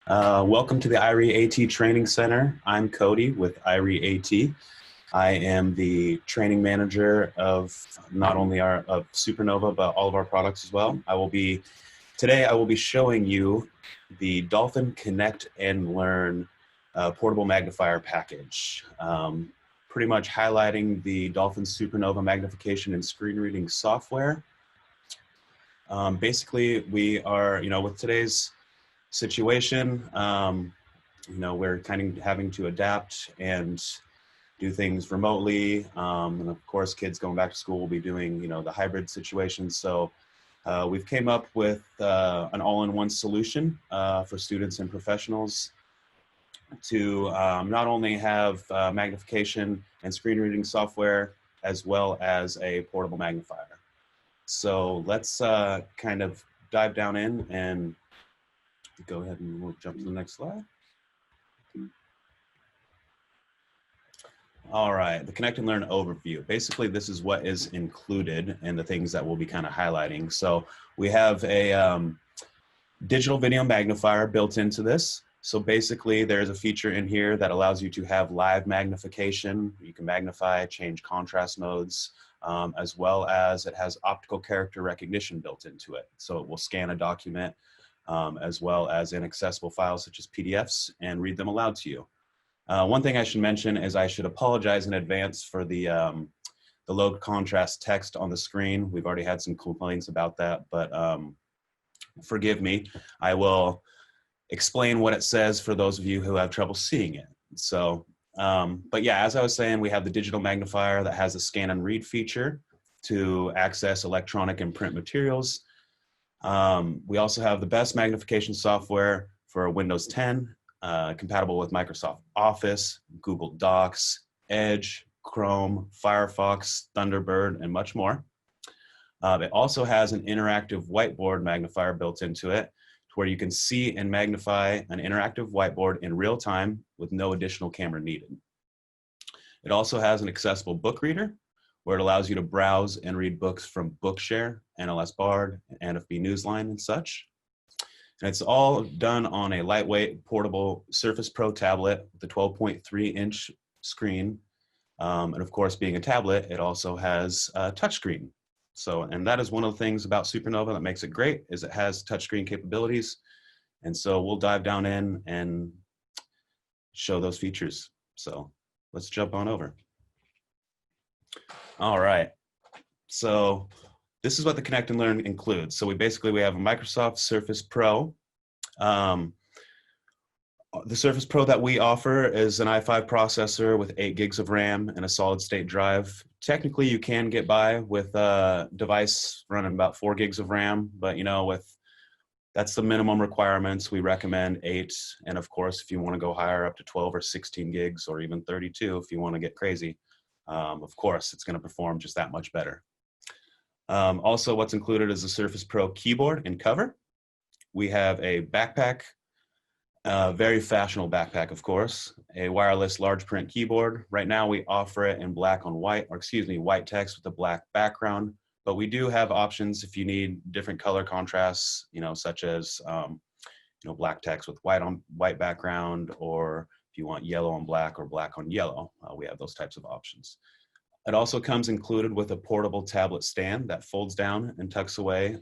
Welcome to the IRE AT Training Center. I'm Cody with IRE AT. I am the training manager of not only of Supernova, but all of our products as well. Today I will be showing you the Dolphin Connect and Learn portable magnifier package. Pretty much highlighting the Dolphin Supernova magnification and screen reading software. Basically, we are, with today's situation, we're kind of having to adapt and do things remotely. And of course, kids going back to school will be doing, the hybrid situation. So we've came up with an all-in-one solution for students and professionals to not only have magnification and screen reading software, as well as a portable magnifier. So let's kind of dive down in and go ahead and we'll jump to the next slide. All right, the Connect and Learn overview. Basically, this is what is included and the things that we'll be kind of highlighting. So we have a digital video magnifier built into this. So basically, there's a feature in here that allows you to have live magnification. You can magnify, change contrast modes, as well as it has optical character recognition built into it. So it will scan a document as well as inaccessible files such as PDFs and read them aloud to you. One thing I should mention is I should apologize in advance for the low contrast text on the screen. We've already had some complaints about that, but forgive me. I will explain what it says for those of you who have trouble seeing it. So, but yeah, as I was saying, we have the digital magnifier that has a scan and read feature to access electronic and print materials. We also have the best magnification software for Windows 10, compatible with Microsoft Office, Google Docs, Edge, Chrome, Firefox, Thunderbird, and much more. It also has an interactive whiteboard magnifier built into it, to where you can see and magnify an interactive whiteboard in real time with no additional camera needed. It also has an accessible book reader, where it allows you to browse and read books from Bookshare, NLS Bard, NFB Newsline, and such. And it's all done on a lightweight, portable Surface Pro tablet with a 12.3-inch screen. And of course, being a tablet, it also has a touchscreen. So, and that is one of the things about Supernova that makes it great, is it has touchscreen capabilities. And so we'll dive down in and show those features. So let's jump on over. All right, so this is what the Connect and Learn includes. So we have a Microsoft Surface Pro. The Surface Pro that we offer is an i5 processor with 8 gigs of RAM and a solid state drive. Technically, you can get by with a device running about 4 gigs of RAM, but that's the minimum requirements. We recommend 8, and of course, if you want to go higher, up to 12 or 16 gigs, or even 32 if you want to get crazy. Of course, it's going to perform just that much better. Also, what's included is the Surface Pro keyboard and cover. We have a backpack, very fashionable backpack, of course, a wireless large print keyboard. Right now, we offer it in black on white, or excuse me, white text with a black background. But we do have options if you need different color contrasts, such as black text with white background, or if you want yellow on black or black on yellow, we have those types of options. It also comes included with a portable tablet stand that folds down and tucks away,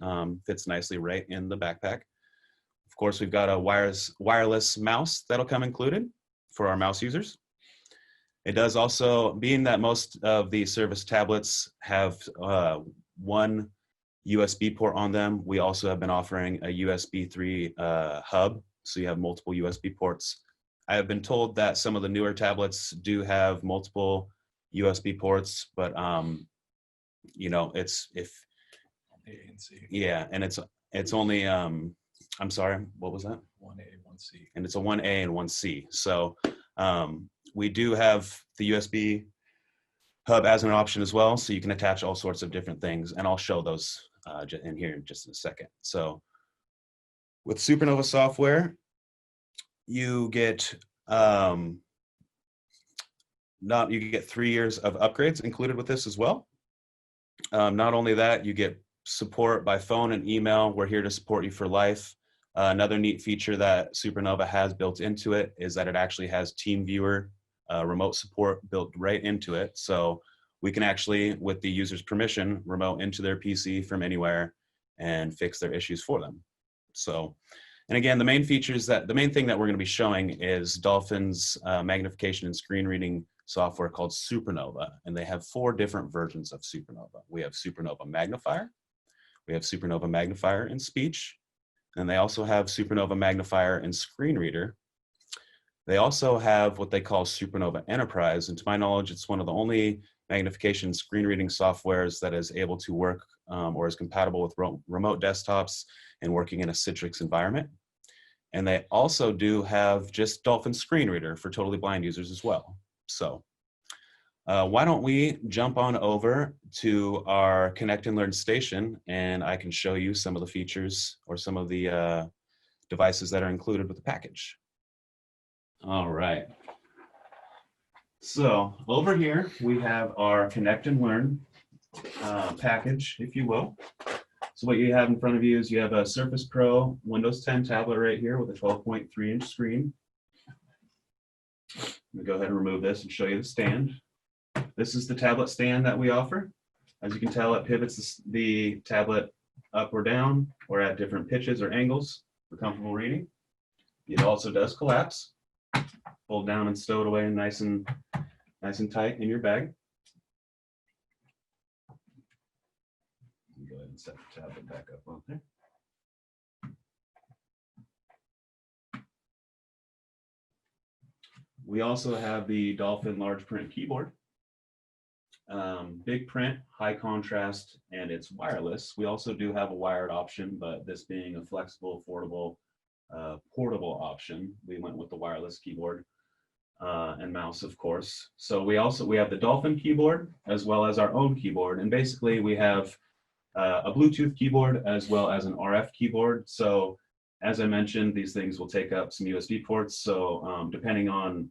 fits nicely right in the backpack. Of course, we've got a wireless mouse that'll come included for our mouse users. It does also, being that most of the Surface tablets have one USB port on them, we also have been offering a USB 3 hub, so you have multiple USB ports. I have been told that some of the newer tablets do have multiple USB ports, but it's if A and C. Yeah, and it's only I'm sorry, what was that? 1A, 1C. And it's a 1A and 1C. So we do have the USB hub as an option as well, so you can attach all sorts of different things, and I'll show those in here in just in a second. So with Supernova software, you get 3 years of upgrades included with this as well. Not only that, you get support by phone and email. We're here to support you for life. Another neat feature that Supernova has built into it is that it actually has Teamviewer remote support built right into it. So we can actually, with the user's permission, remote into their PC from anywhere and fix their issues for them. So, and again, the main thing that we're going to be showing is Dolphin's magnification and screen reading software called Supernova, and they have 4 different versions of Supernova. We have Supernova Magnifier, we have Supernova Magnifier in speech, and they also have Supernova Magnifier in screen reader. They also have what they call Supernova Enterprise, and to my knowledge, it's one of the only magnification screen reading softwares that is able to work or is compatible with remote desktops and working in a Citrix environment. And they also do have just Dolphin screen reader for totally blind users as well. So why don't we jump on over to our Connect and Learn station, and I can show you some of the features or some of the devices that are included with the package. All right. So over here, we have our Connect and Learn package, if you will. So what you have in front of you is you have a Surface Pro Windows 10 tablet right here with a 12.3-inch screen. Let me go ahead and remove this and show you the stand. This is the tablet stand that we offer. As you can tell, it pivots the tablet up or down or at different pitches or angles for comfortable reading. It also does collapse. Fold down and stow it away nice and tight in your bag. Go ahead and set the tablet back up on there. We also have the Dolphin large print keyboard. Big print, high contrast, and it's wireless. We also do have a wired option, but this being a flexible, affordable, portable option, we went with the wireless keyboard and mouse, of course. So we have the Dolphin keyboard as well as our own keyboard, and basically we have a Bluetooth keyboard as well as an RF keyboard. So as I mentioned, these things will take up some USB ports. So depending on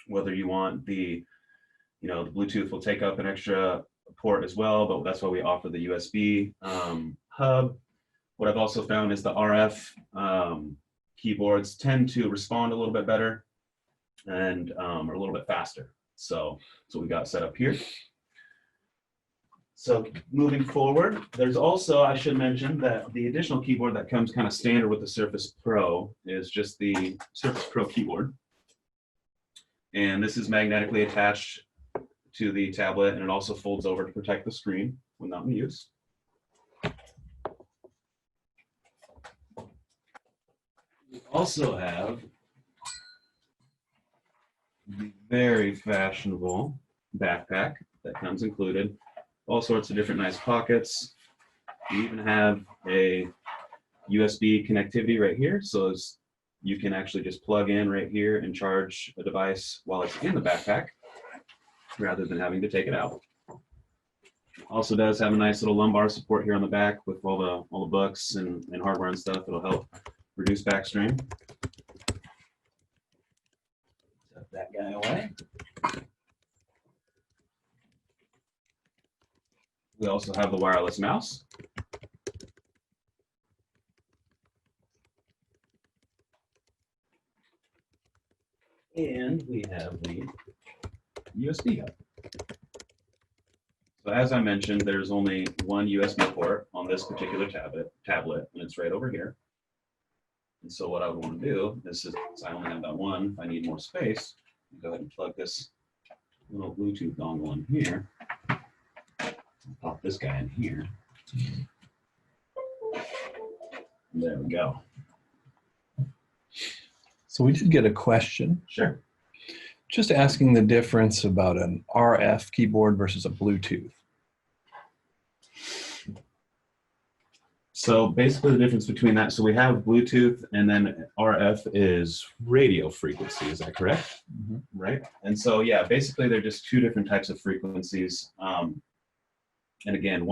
whether you want the Bluetooth will take up an extra port as well, but that's why we offer the USB hub. What I've also found is the RF keyboards tend to respond a little bit better and are a little bit faster. So we got set up here. So moving forward, there's also, I should mention that the additional keyboard that comes kind of standard with the Surface Pro is just the Surface Pro keyboard. And this is magnetically attached to the tablet, and it also folds over to protect the screen when not in use. We also have the very fashionable backpack that comes included. All sorts of different nice pockets. We even have a USB connectivity right here, so you can actually just plug in right here and charge a device while it's in the backpack, rather than having to take it out. Also does have a nice little lumbar support here on the back with all the books and hardware and stuff. It'll help reduce back strain. Set that guy away. We also have the wireless mouse. And we have the USB hub. So as I mentioned, there's only one USB port on this particular tablet, and it's right over here. And so what I would want to do is, since I only have that one, if I need more space, go ahead and plug this little Bluetooth dongle in here. Pop this guy in here. There we go. So we did get a question. Sure. Just asking the difference about an RF keyboard versus a Bluetooth. So basically the difference between that, so we have Bluetooth and then RF is radio frequency, is that correct? Mm-hmm. Right? And so yeah, basically they're just two different types of frequencies. And again,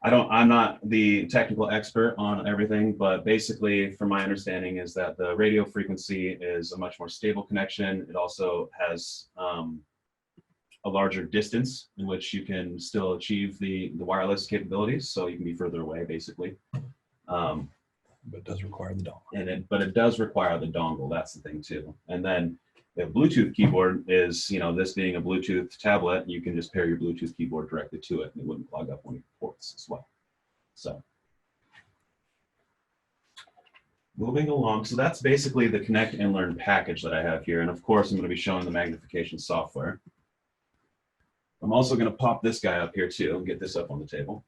I'm not the technical expert on everything, but basically from my understanding is that the radio frequency is a much more stable connection. It also has a larger distance in which you can still achieve the wireless capabilities, so you can be further away basically. But it does require the dongle. But it does require the dongle. That's the thing too. And then the Bluetooth keyboard is, this being a Bluetooth tablet, you can just pair your Bluetooth keyboard directly to it, and it wouldn't clog up one of your ports as well. So moving along, so that's basically the Connect and Learn package that I have here. And of course, I'm going to be showing the magnification software. I'm also going to pop this guy up here too and get this up on the table.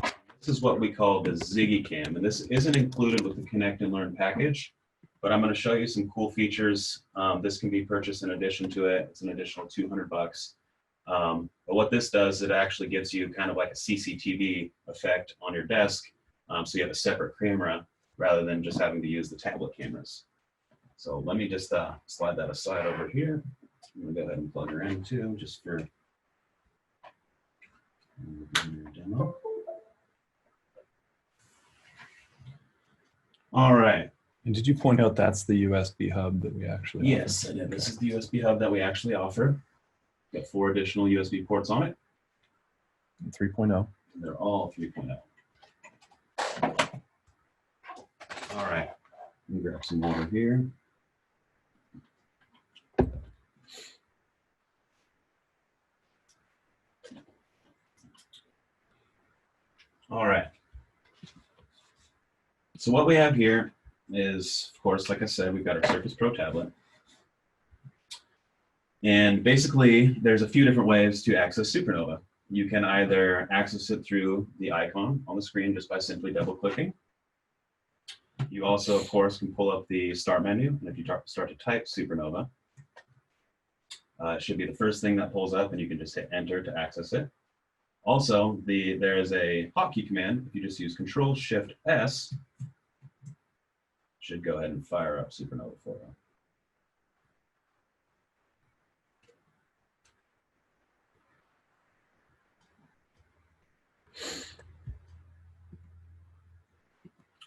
This is what we call the Ziggy Cam, and this isn't included with the Connect and Learn package, but I'm going to show you some cool features. This can be purchased in addition to it. It's an additional $200. But what this does, it actually gives you kind of like a CCTV effect on your desk, so you have a separate camera rather than just having to use the tablet cameras. So let me just slide that aside over here. I'm going to go ahead and plug her in too, just for demo. All right. And did you point out that's the USB hub that we actually offer? Yes, I did. This is the USB hub that we actually offer. Got 4 additional USB ports on it. 3.0. They're all 3.0. All right. Let me grab some water here. All right. So what we have here is, of course, like I said, we've got our Surface Pro tablet. And basically, there's a few different ways to access Supernova. You can either access it through the icon on the screen just by simply double-clicking. You also, of course, can pull up the Start menu, and if you start to type Supernova, it should be the first thing that pulls up, and you can just hit Enter to access it. Also, there is a hotkey command. If you just use Control-Shift-S, should go ahead and fire up Supernova for you.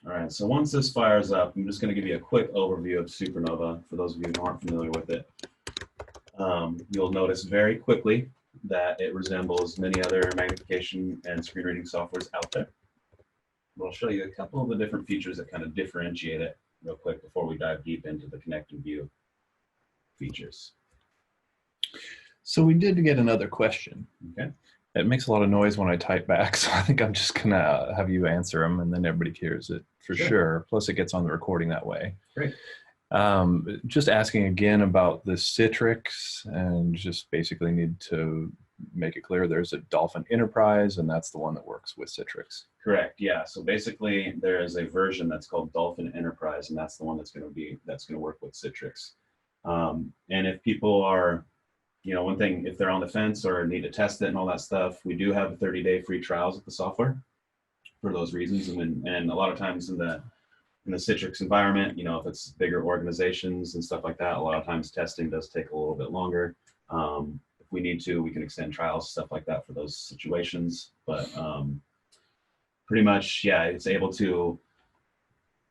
All right, so once this fires up, I'm just going to give you a quick overview of Supernova for those of you who aren't familiar with it. You'll notice very quickly that it resembles many other magnification and screen reading softwares out there. But I'll show you a couple of the different features that kind of differentiate it real quick before we dive deep into the Connect and View features. So we did get another question. Okay. It makes a lot of noise when I type back, so I think I'm just gonna have you answer them, and then everybody hears it for sure. Plus, it gets on the recording that way. Great. Just asking again about the Citrix, and just basically need to make it clear there's a Dolphin Enterprise, and that's the one that works with Citrix. Correct. Yeah. So basically, there is a version that's called Dolphin Enterprise, and that's the one that's going to work with Citrix. And if people are, one thing, if they're on the fence or need to test it and all that stuff, we do have 30-day free trials of the software for those reasons. And a lot of times in the Citrix environment, if it's bigger organizations and stuff like that, a lot of times testing does take a little bit longer. If we need to, we can extend trials, stuff like that for those situations. But pretty much, yeah, it's able to,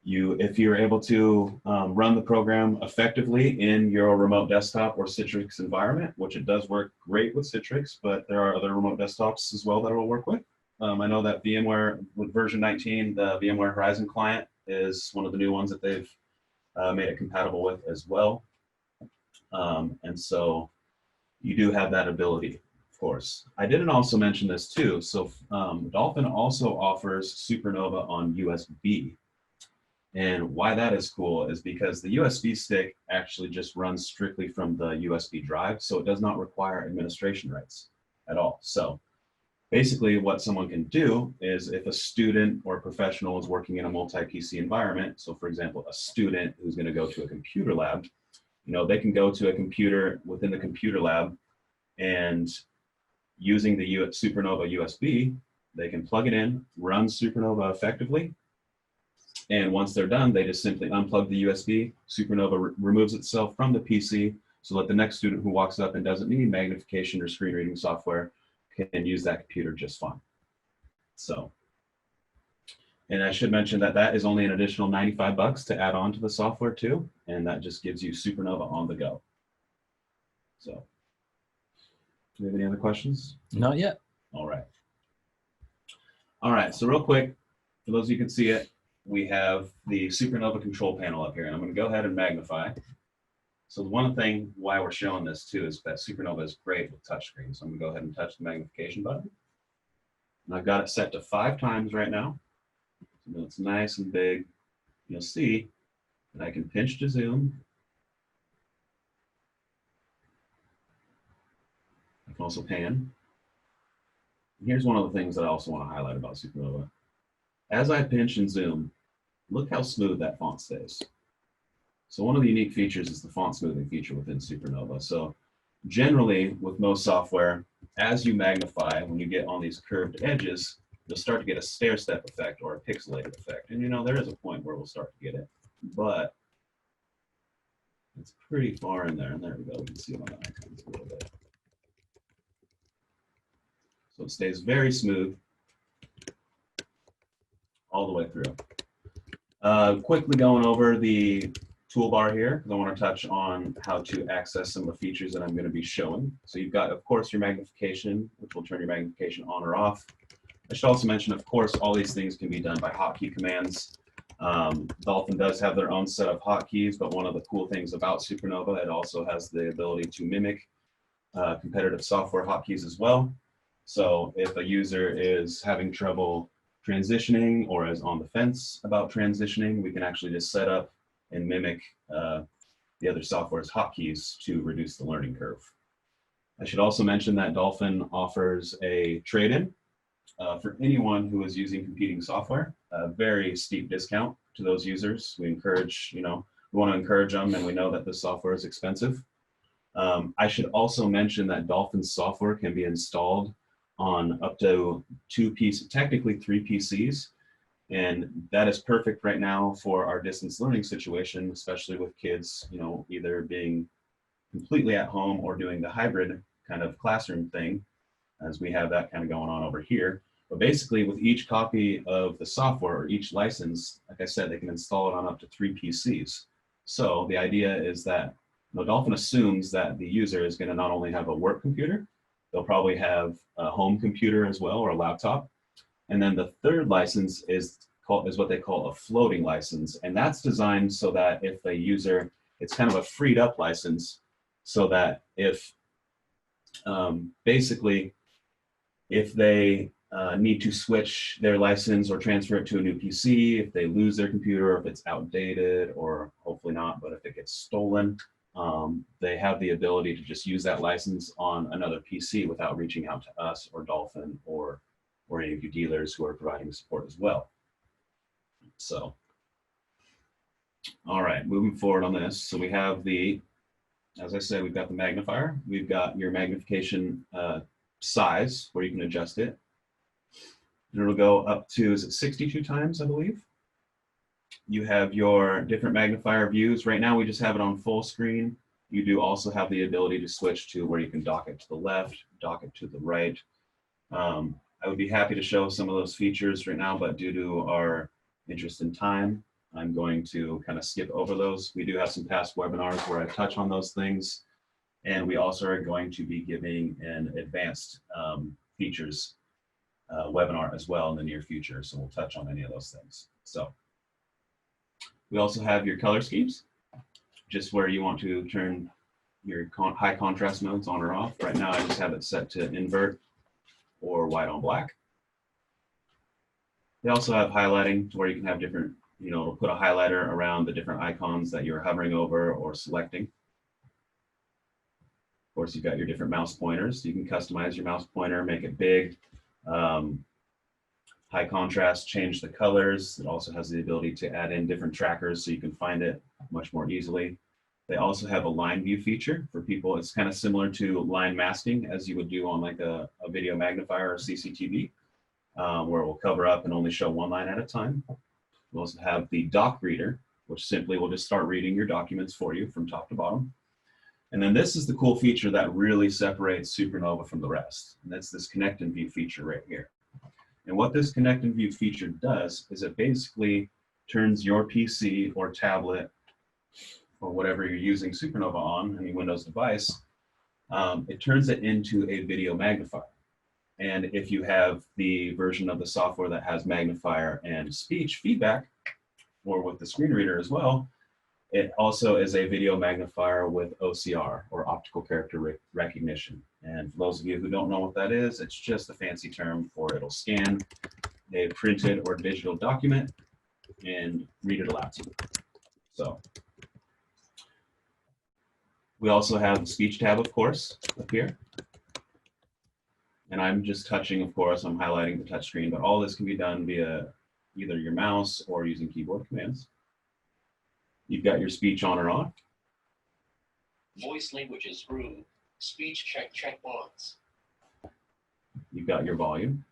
if you're able to run the program effectively in your remote desktop or Citrix environment, which it does work great with Citrix, but there are other remote desktops as well that it will work with. I know that VMware with version 19, the VMware Horizon client is one of the new ones that they've made it compatible with as well. And so you do have that ability, of course. I didn't also mention this too. So Dolphin also offers Supernova on USB. And why that is cool is because the USB stick actually just runs strictly from the USB drive, so it does not require administration rights at all. So basically what someone can do is if a student or a professional is working in a multi-PC environment, so for example, a student who's going to go to a computer lab, they can go to a computer within the computer lab, and using the Supernova USB, they can plug it in, run Supernova effectively. And once they're done, they just simply unplug the USB. Supernova removes itself from the PC so that the next student who walks up and doesn't need magnification or screen reading software can use that computer just fine. So, and I should mention that that is only an additional $95 to add on to the software too. And that just gives you Supernova on the go. So, do you have any other questions? Not yet. All right. All right, so real quick, for those of you who can see it, we have the Supernova control panel up here, and I'm going to go ahead and magnify. So the one thing why we're showing this too is that Supernova is great with touchscreen. So I'm going to go ahead and touch the magnification button. And I've got it set to 5 times right now. So it's nice and big. You'll see that I can pinch to zoom. I can also pan. And here's one of the things that I also want to highlight about Supernova. As I pinch and zoom, look how smooth that font stays. So one of the unique features is the font smoothing feature within Supernova. So generally with most software, as you magnify, when you get on these curved edges, you'll start to get a stair-step effect or a pixelated effect. And you know, there is a point where we'll start to get it, but it's pretty far in there. And there we go, we can see it on the icons a little bit. So it stays very smooth all the way through. Quickly going over the toolbar here, because I want to touch on how to access some of the features that I'm going to be showing. So you've got, of course, your magnification, which will turn your magnification on or off. I should also mention, of course, all these things can be done by hotkey commands. Dolphin does have their own set of hotkeys, but one of the cool things about Supernova, it also has the ability to mimic competitive software hotkeys as well. So if a user is having trouble transitioning or is on the fence about transitioning, we can actually just set up and mimic the other software's hotkeys to reduce the learning curve. I should also mention that Dolphin offers a trade-in for anyone who is using competing software, a very steep discount to those users. We encourage, we want to encourage them, and we know that this software is expensive. I should also mention that Dolphin's software can be installed on up to 2 PCs, technically 3 PCs. And that is perfect right now for our distance learning situation, especially with kids, either being completely at home or doing the hybrid kind of classroom thing, as we have that kind of going on over here. But basically with each copy of the software or each license, like I said, they can install it on up to 3 PCs. So the idea is that Dolphin assumes that the user is going to not only have a work computer, they'll probably have a home computer as well, or a laptop. And then the third license is what they call a floating license. And that's designed so that if a user, it's kind of a freed up license, so that if basically, if they need to switch their license or transfer it to a new PC, if they lose their computer, if it's outdated, or hopefully not, but if it gets stolen, they have the ability to just use that license on another PC without reaching out to us or Dolphin or any of you dealers who are providing support as well. So, all right, moving forward on this. So we have as I said, we've got the magnifier. We've got your magnification size where you can adjust it. And it'll go up to, is it 62 times, I believe? You have your different magnifier views. Right now, we just have it on full screen. You do also have the ability to switch to where you can dock it to the left, dock it to the right. I would be happy to show some of those features right now, but due to our interest in time, I'm going to kind of skip over those. We do have some past webinars where I touch on those things, and we also are going to be giving an advanced features webinar as well in the near future, so we'll touch on any of those things. So we also have your color schemes, just where you want to turn your high contrast modes on or off. Right now, I just have it set to invert or white on black. They also have highlighting, to where you can have different, put a highlighter around the different icons that you're hovering over or selecting. Of course, you've got your different mouse pointers. You can customize your mouse pointer, make it big, high contrast, change the colors. It also has the ability to add in different trackers so you can find it much more easily. They also have a line view feature for people. It's kind of similar to line masking as you would do on like a video magnifier or CCTV, where it will cover up and only show one line at a time. We also have the doc reader, which simply will just start reading your documents for you from top to bottom. And then this is the cool feature that really separates Supernova from the rest. And that's this connect and view feature right here. And what this connect and view feature does is it basically turns your PC or tablet or whatever you're using Supernova on, any Windows device, it turns it into a video magnifier. And if you have the version of the software that has magnifier and speech feedback, or with the screen reader as well, it also is a video magnifier with OCR, or optical character recognition. And for those of you who don't know what that is, it's just a fancy term for it'll scan a printed or digital document and read it aloud to you. So we also have the speech tab, of course, up here. And I'm just touching, of course, I'm highlighting the touch screen, but all this can be done via either your mouse or using keyboard commands. You've got your speech on or off. Voice languages room. Speech check box. You've got your volume.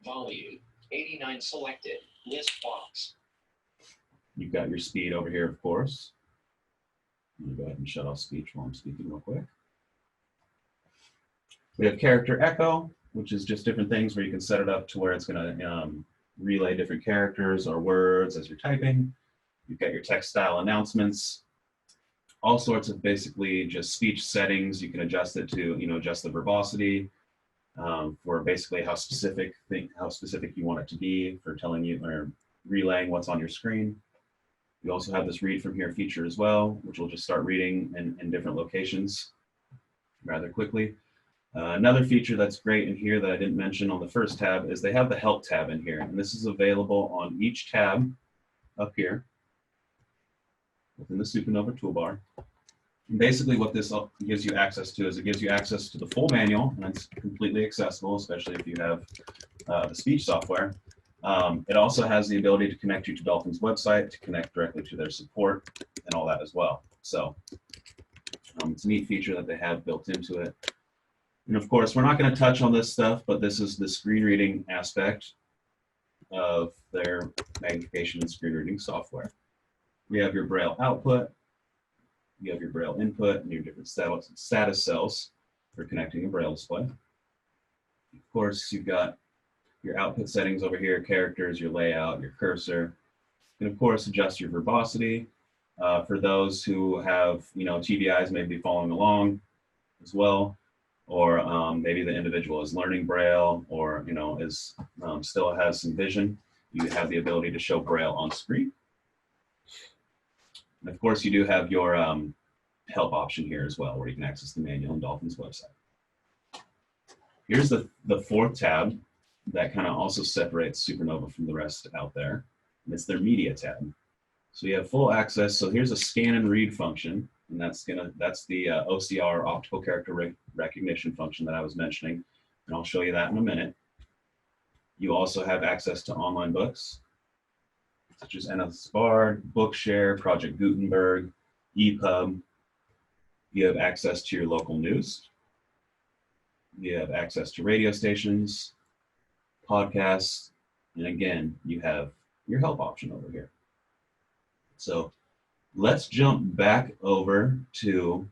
Volume 89 selected. List box. You've got your speed over here, of course. I'm gonna go ahead and shut off speech while I'm speaking real quick. We have character echo, which is just different things where you can set it up to where it's gonna relay different characters or words as you're typing. You've got your text style announcements, all sorts of basically just speech settings. You can adjust it to, adjust the verbosity for basically how specific you want it to be for telling you or relaying what's on your screen. You also have this read from here feature as well, which will just start reading in different locations rather quickly. Another feature that's great in here that I didn't mention on the first tab is they have the help tab in here, and this is available on each tab up here within the Supernova toolbar. And basically what this gives you access to is it gives you access to the full manual, and it's completely accessible, especially if you have the speech software. It also has the ability to connect you to Dolphin's website, to connect directly to their support and all that as well. So it's a neat feature that they have built into it. And of course, we're not going to touch on this stuff, but this is the screen reading aspect of their magnification and screen reading software. We have your Braille output, you have your Braille input, and your different status cells for connecting a Braille display. Of course, you've got your output settings over here, characters, your layout, your cursor. You can, of course, adjust your verbosity. For those who have, TVIs may be following along as well, or maybe the individual is learning Braille or, is still has some vision. You have the ability to show Braille on screen. And of course, you do have your help option here as well, where you can access the manual on Dolphin's website. Here's the fourth tab that kind of also separates Supernova from the rest out there. And it's their media tab. So you have full access. So here's a scan and read function, and that's the OCR, optical character recognition function that I was mentioning. And I'll show you that in a minute. You also have access to online books, such as NS Bard, Bookshare, Project Gutenberg, EPUB. You have access to your local news. You have access to radio stations, podcasts, and again, you have your help option over here. So let's jump back over to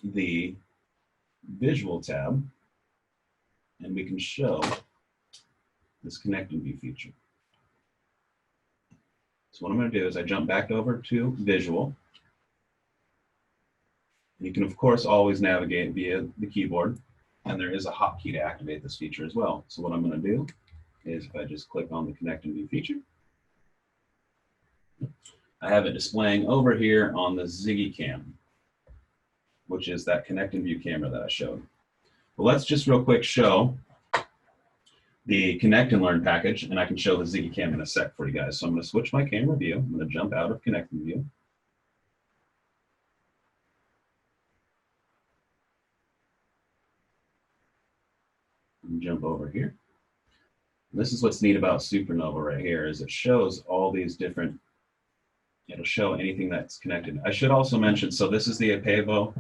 the visual tab, and we can show this connect and view feature. So what I'm going to do is I jump back over to visual. You can, of course, always navigate via the keyboard, and there is a hotkey to activate this feature as well. So what I'm going to do is if I just click on the connect and view feature, I have it displaying over here on the Ziggy Cam, which is that connect and view camera that I showed. Well, let's just real quick show the Connect and Learn package, and I can show the Ziggy Cam in a sec for you guys. So I'm going to switch my camera view. I'm going to jump out of Connect and View. And jump over here. And this is what's neat about Supernova right here, is it shows all these different, it'll show anything that's connected. I should also mention, so this is the Apevo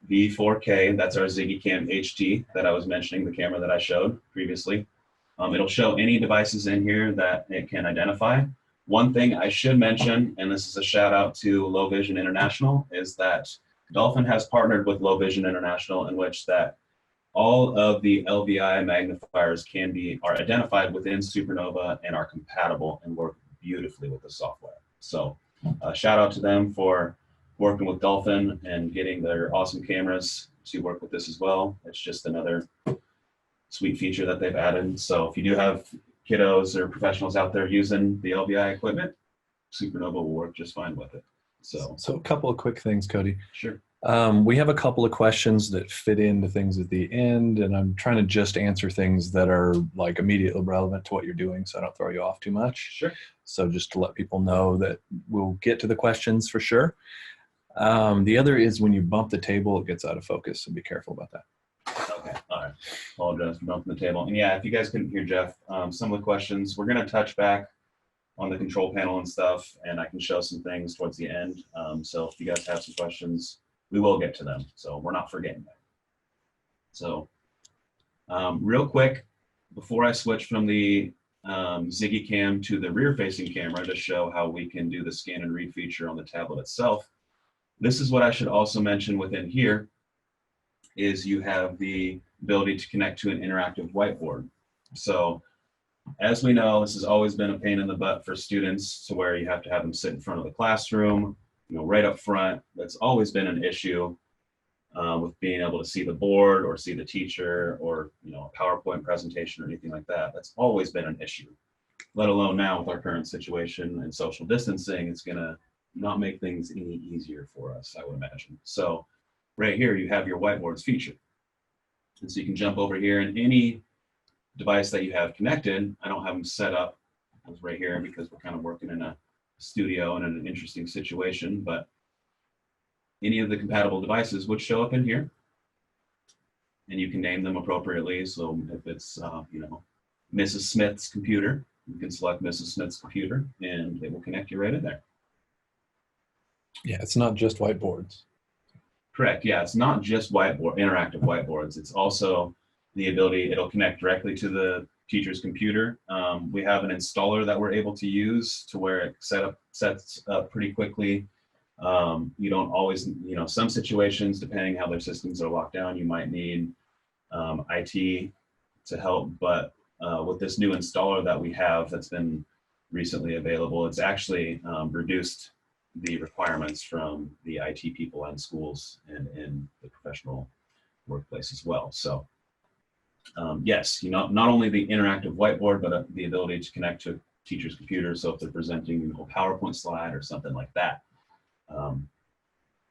V4K, that's our Ziggy Cam HD that I was mentioning, the camera that I showed previously. It'll show any devices in here that it can identify. One thing I should mention, and this is a shout out to Low Vision International, is that Dolphin has partnered with Low Vision International, in which that all of the LVI magnifiers are identified within Supernova and are compatible and work beautifully with the software. So shout out to them for working with Dolphin and getting their awesome cameras to work with this as well. It's just another sweet feature that they've added. So if you do have kiddos or professionals out there using the LVI equipment, Supernova will work just fine with it. So a couple of quick things, Cody. sure. We have a couple of questions that fit into things at the end, and I'm trying to just answer things that are like immediately relevant to what you're doing, so I don't throw you off too much. Sure. So just to let people know that we'll get to the questions for sure. The other is when you bump the table, it gets out of focus, so be careful about that. Okay, all right. Apologize for bumping the table. And yeah, if you guys couldn't hear Jeff, some of the questions, we're going to touch back on the control panel and stuff, and I can show some things towards the end. So if you guys have some questions, we will get to them. So we're not forgetting that. So real quick, before I switch from the Ziggy Cam to the rear-facing camera to show how we can do the scan and read feature on the tablet itself, this is what I should also mention within here, is you have the ability to connect to an interactive whiteboard. So as we know, this has always been a pain in the butt for students, to where you have to have them sit in front of the classroom, right up front. That's always been an issue with being able to see the board or see the teacher, or a PowerPoint presentation or anything like that. That's always been an issue, let alone now with our current situation and social distancing. It's gonna not make things any easier for us, I would imagine. So right here, you have your whiteboards feature. And so you can jump over here, and any device that you have connected, I don't have them set up right here because we're kind of working in a studio and in an interesting situation, but any of the compatible devices would show up in here, and you can name them appropriately. So if it's, Mrs. Smith's computer, you can select Mrs. Smith's computer, and it will connect you right in there. Yeah, it's not just whiteboards. Correct. Yeah, it's not just interactive whiteboards. It's also the ability, it'll connect directly to the teacher's computer. We have an installer that we're able to use to where it sets up pretty quickly. You don't always, some situations, depending how their systems are locked down, you might need IT to help. But with this new installer that we have that's been recently available, it's actually reduced the requirements from the IT people in schools and in the professional workplace as well. So yes, not only the interactive whiteboard, but the ability to connect to teachers' computers. So if they're presenting a PowerPoint slide or something like that,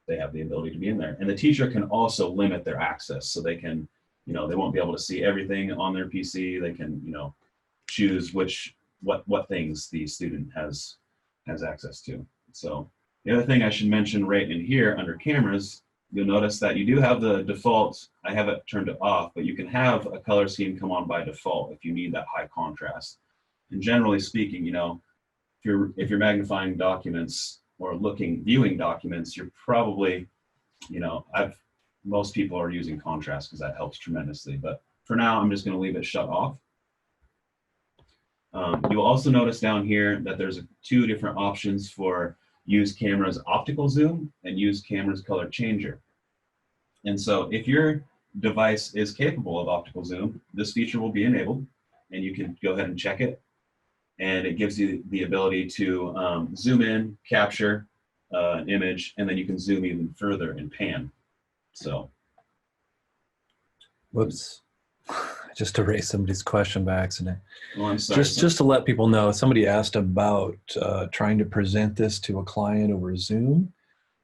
they have the ability to be in there. And the teacher can also limit their access, so they can, they won't be able to see everything on their PC. They can, choose what things the student has access to. So the other thing I should mention right in here under cameras, you'll notice that you do have the default. I have it turned it off, but you can have a color scheme come on by default if you need that high contrast. And generally speaking, if you're magnifying documents or viewing documents, you're probably, most people are using contrast because that helps tremendously. But for now, I'm just going to leave it shut off. You'll also notice down here that there's two different options for use camera's optical zoom and use camera's color changer. And so if your device is capable of optical zoom, this feature will be enabled, and you can go ahead and check it. And it gives you the ability to zoom in, capture an image, and then you can zoom even further and pan. So. Whoops. I just erased somebody's question by accident. Oh, I'm sorry. Just to let people know, somebody asked about trying to present this to a client over Zoom.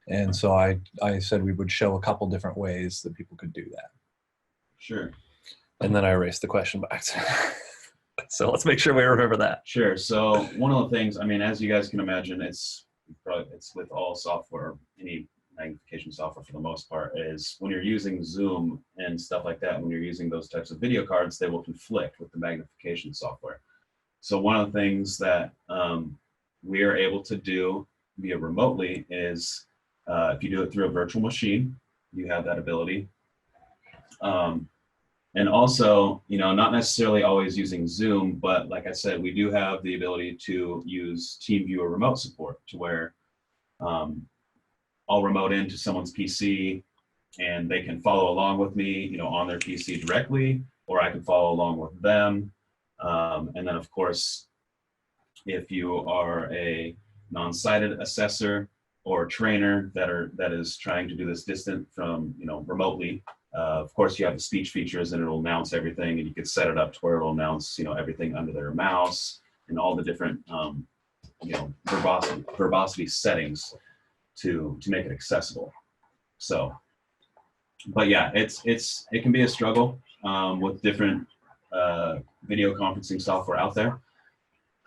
And so I said we would show a couple different ways that people could do that. Sure. And then I erased the question by accident. So let's make sure we remember that. Sure. So one of the things, as you guys can imagine, it's with all software, any magnification software for the most part, is when you're using Zoom and stuff like that, when you're using those types of video cards, they will conflict with the magnification software. So one of the things that we are able to do via remotely is if you do it through a virtual machine, you have that ability. And also, not necessarily always using Zoom, but like I said, we do have the ability to use Teamviewer remote support, to where I'll remote into someone's PC and they can follow along with me, on their PC directly, or I can follow along with them. And then of course, if you are a non-sighted assessor or trainer that is trying to do this distant from, remotely, Of course, you have the speech features, and it'll announce everything, and you can set it up to where it'll announce, everything under their mouse and all the different, verbosity settings to make it accessible. So, but yeah, it can be a struggle with different video conferencing software out there,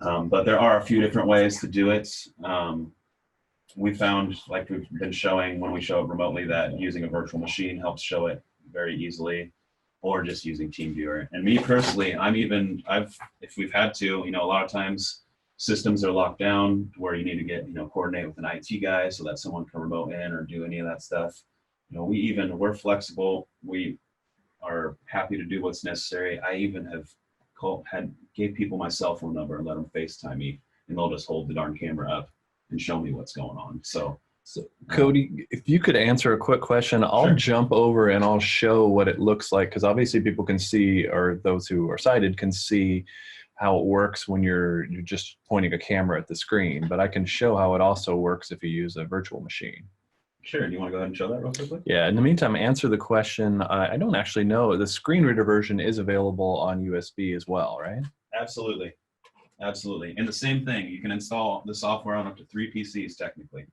but there are a few different ways to do it. We found, like we've been showing when we show it remotely, that using a virtual machine helps show it very easily, or just using Teamviewer. And me personally, if we've had to, a lot of times systems are locked down where you need to get, coordinate with an IT guy so that someone can remote in or do any of that stuff. We're flexible. We are happy to do what's necessary. I even have gave people my cell phone number and let them FaceTime me, and they'll just hold the darn camera up and show me what's going on. So Cody, if you could answer a quick question, I'll Sure. jump over and I'll show what it looks like, because obviously people can see, or those who are sighted can see how it works when you're just pointing a camera at the screen, but I can show how it also works if you use a virtual machine. Sure. Do you want to go ahead and show that real quickly? Yeah, in the meantime, answer the question. I don't actually know. The screen reader version is available on USB as well, right? Absolutely. Absolutely. And the same thing, you can install the software on up to 3 PCs technically.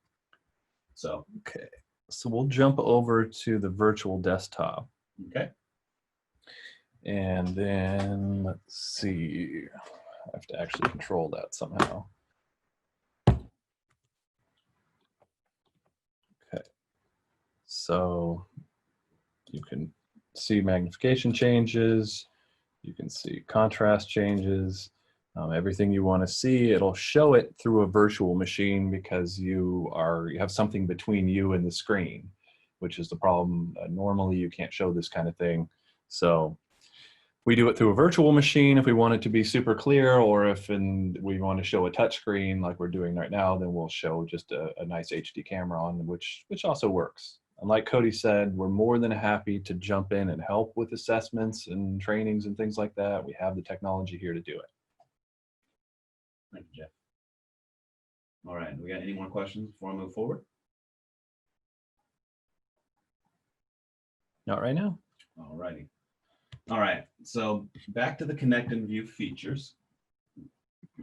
So, Okay, so we'll jump over to the virtual desktop. okay. And then let's see, I have to actually control that somehow. Okay, so you can see magnification changes, you can see contrast changes, everything you want to see. It'll show it through a virtual machine because you have something between you and the screen, which is the problem. Normally you can't show this kind of thing. So we do it through a virtual machine if we want it to be super clear, or if we want to show a touch screen like we're doing right now, then we'll show just a nice HD camera on, which also works. And like Cody said, we're more than happy to jump in and help with assessments and trainings and things like that. We have the technology here to do it. Thank you, Jeff. All right, we got any more questions before I move forward? Not right now. All righty. All right, so back to the connect and view features.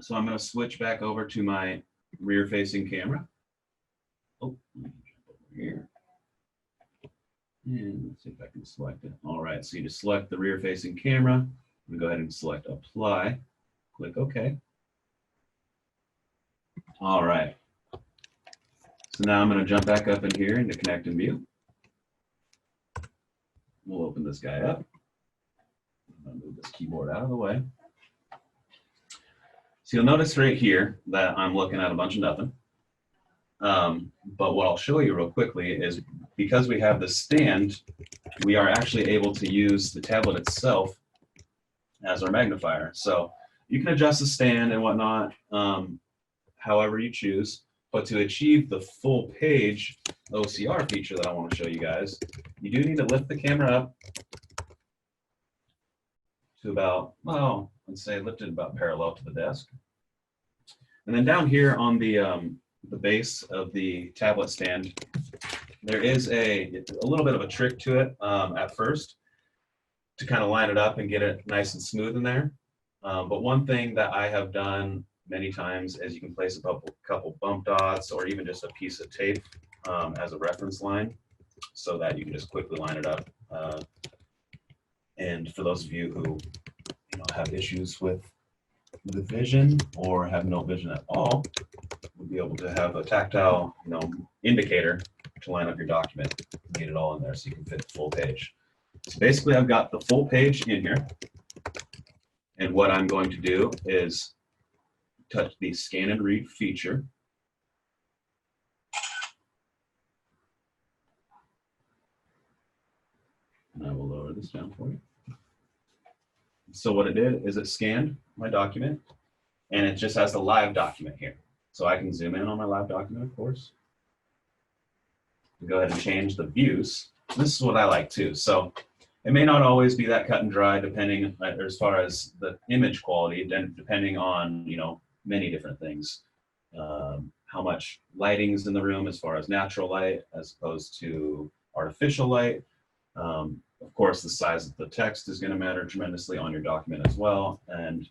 So I'm going to switch back over to my rear-facing camera. Oh, let me jump over here. And let's see if I can select it. All right, so you just select the rear-facing camera. I'm going to go ahead and select Apply. Click OK. All right. So now I'm going to jump back up in here into Connect and View. We'll open this guy up. I'm going to move this keyboard out of the way. So you'll notice right here that I'm looking at a bunch of nothing. But what I'll show you real quickly is, because we have the stand, we are actually able to use the tablet itself as our magnifier. So you can adjust the stand and whatnot however you choose, but to achieve the full page OCR feature that I want to show you guys, you do need to lift the camera up to about, well, let's say lift it about parallel to the desk. And then down here on the base of the tablet stand, there is a little bit of a trick to it at first to kind of line it up and get it nice and smooth in there. But one thing that I have done many times is you can place a couple bump dots or even just a piece of tape as a reference line so that you can just quickly line it up. And for those of you who have issues with the vision or have no vision at all, we'll be able to have a tactile indicator to line up your document and get it all in there so you can fit the full page. So basically I've got the full page in here, and what I'm going to do is touch the scan and read feature. And I will lower this down for you. So what it did is it scanned my document, and it just has the live document here. So I can zoom in on my live document, of course. Go ahead and change the views. This is what I like too. So it may not always be that cut and dry, depending as far as the image quality, depending on many different things. How much lighting is in the room as far as natural light as opposed to artificial light. Of course, the size of the text is going to matter tremendously on your document as well, and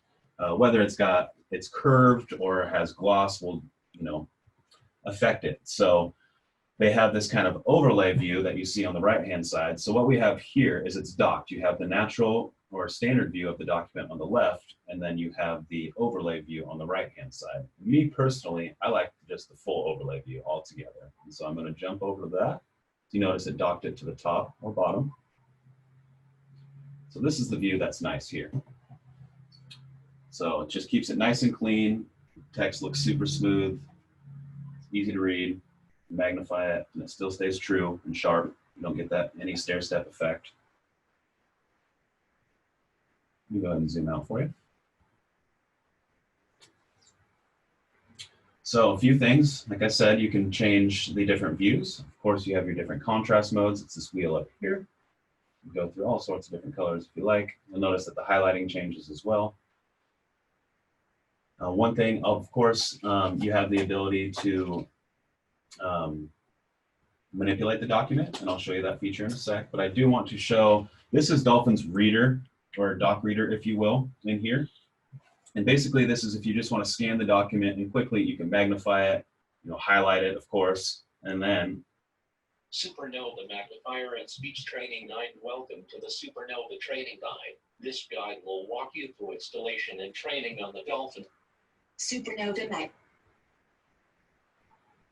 whether it's curved or has gloss will, affect it. So they have this kind of overlay view that you see on the right-hand side. So what we have here is it's docked. You have the natural or standard view of the document on the left, and then you have the overlay view on the right-hand side. Me personally, I like just the full overlay view altogether. And so I'm going to jump over to that. You notice it docked it to the top or bottom. So this is the view that's nice here. So it just keeps it nice and clean. Text looks super smooth. It's easy to read. Magnify it, and it still stays true and sharp. You don't get that any stair-step effect. Let me go ahead and zoom out for you. So a few things, like I said, you can change the different views. Of course, you have your different contrast modes. It's this wheel up here. You go through all sorts of different colors if you like. You'll notice that the highlighting changes as well. One thing, of course, you have the ability to manipulate the document, and I'll show you that feature in a sec. But I do want to show, this is Dolphin's reader, or doc reader, if you will, in here. And basically, this is if you just want to scan the document and quickly, you can magnify it, highlight it, of course, and then Supernova Magnifier and Speech Training 9. Welcome to the Supernova Training Guide. This guide will walk you through installation and training on the Dolphin. Supernova Mag.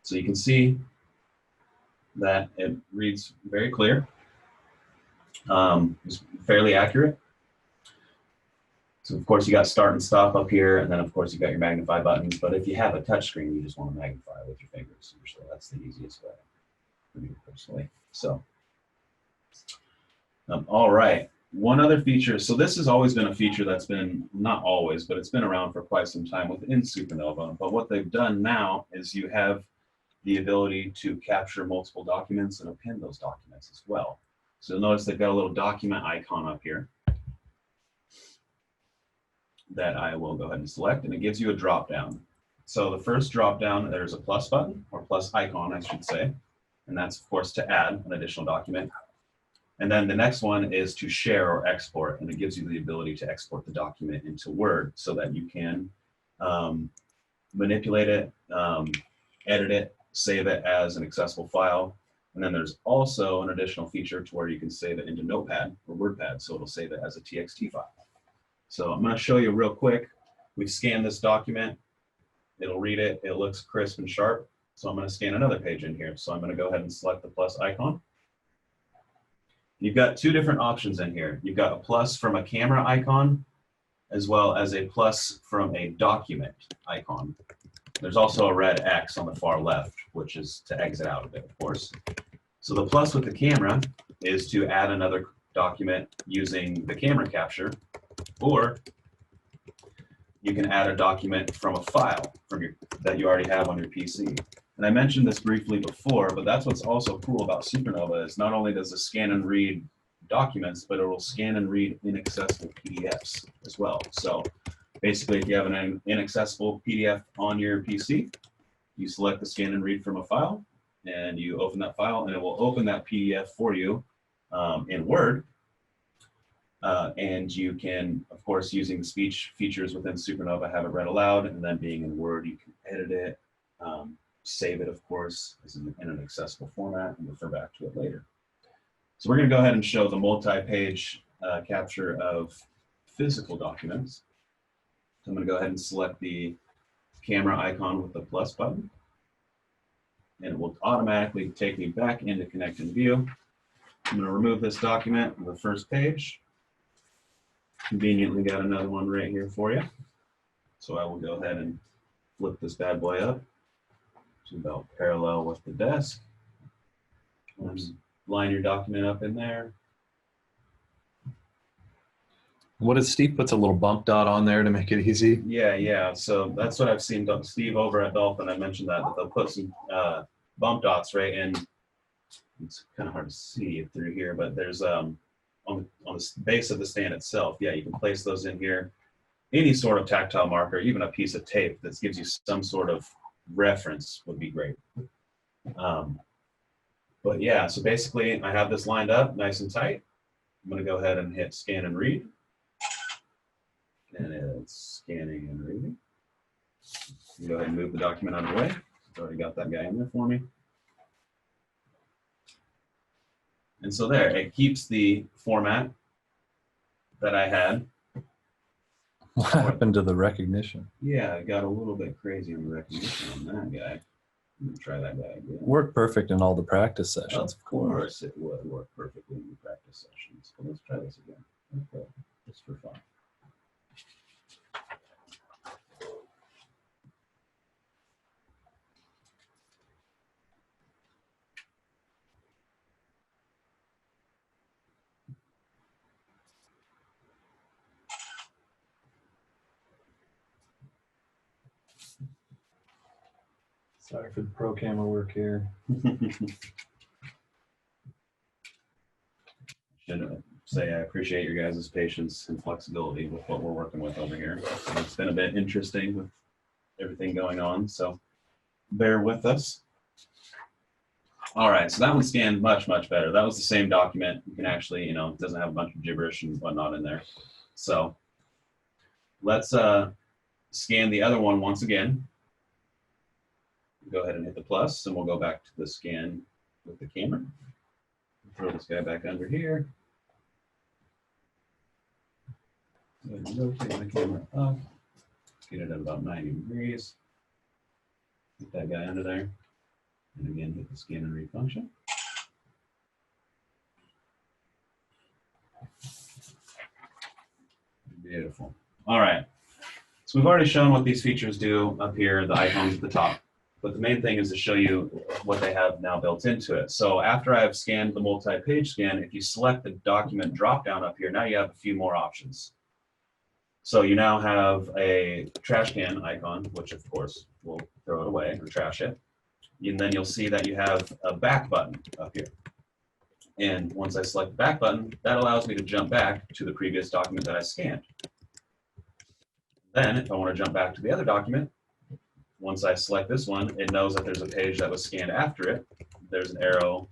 So you can see that it reads very clear. It's fairly accurate. So of course you got start and stop up here, and then of course you got your magnify buttons. But if you have a touch screen, you just want to magnify with your fingers. Usually that's the easiest way for me personally. So, all right. One other feature. So this has always been a feature that's been, not always, but it's been around for quite some time within Supernova. But what they've done now is you have the ability to capture multiple documents and append those documents as well. So you'll notice they've got a little document icon up here that I will go ahead and select, and it gives you a drop down. So the first drop down, there's a plus button, or plus icon, I should say, and that's of course to add an additional document. And then the next one is to share or export, and it gives you the ability to export the document into Word so that you can manipulate it, edit it, save it as an accessible file. And then there's also an additional feature to where you can save it into Notepad or WordPad, so it'll save it as a TXT file. So I'm going to show you real quick. We've scanned this document. It'll read it. It looks crisp and sharp. So I'm going to scan another page in here. So I'm going to go ahead and select the plus icon. You've got two different options in here. You've got a plus from a camera icon, as well as a plus from a document icon. There's also a red X on the far left, which is to exit out of it, of course. So the plus with the camera is to add another document using the camera capture, or you can add a document from a file that you already have on your PC. And I mentioned this briefly before, but that's what's also cool about Supernova is not only does it scan and read documents, but it will scan and read inaccessible PDFs as well. So basically, if you have an inaccessible PDF on your PC, you select the scan and read from a file, and you open that file, and it will open that PDF for you in Word. And you can, of course, using the speech features within Supernova, have it read aloud, and then being in Word, you can edit it, save it, of course, as in an accessible format, and refer back to it later. So we're going to go ahead and show the multi-page capture of physical documents. So I'm going to go ahead and select the camera icon with the plus button, and it will automatically take me back into Connect and View. I'm going to remove this document on the first page. Conveniently got another one right here for you. So I will go ahead and flip this bad boy up to about parallel with the desk. And just line your document up in there. What if Steve puts a little bump dot on there to make it easy? Yeah. So that's what I've seen Steve over at Dolphin. I mentioned that they'll put some bump dots right in. It's kind of hard to see through here, but there's on the base of the stand itself. Yeah, you can place those in here. Any sort of tactile marker, even a piece of tape that gives you some sort of reference would be great. But yeah, so basically I have this lined up nice and tight. I'm going to go ahead and hit scan and read. And it's scanning and reading. Go ahead and move the document out of the way. It's already got that guy in there for me. And so there, it keeps the format that I had. What happened to the recognition? Yeah, it got a little bit crazy on the recognition on that guy. Let me try that guy again. Worked perfect in all the practice sessions. Of course it would work perfectly in the practice sessions. But let's try this again. Okay, just for fun. Sorry for the pro camera work here. Should say I appreciate your guys' patience and flexibility with what we're working with over here. It's been a bit interesting with everything going on, so bear with us. All right, so that one scanned much, much better. That was the same document. You can actually, you know, it doesn't have a bunch of gibberish and whatnot in there. So let's scan the other one once again. Go ahead and hit the plus, and we'll go back to the scan with the camera. Throw this guy back under here. Go ahead and rotate the camera up. Get it at about 90 degrees. Get that guy under there. And again, hit the scan and read function. Beautiful. All right. So we've already shown what these features do up here, the icons at the top. But the main thing is to show you what they have now built into it. So after I've scanned the multi-page scan, if you select the document drop-down up here, now you have a few more options. So you now have a trash can icon, which of course will throw it away or trash it. And then you'll see that you have a back button up here. And once I select the back button, that allows me to jump back to the previous document that I scanned. Then if I want to jump back to the other document, once I select this one, it knows that there's a page that was scanned after it. There's an arrow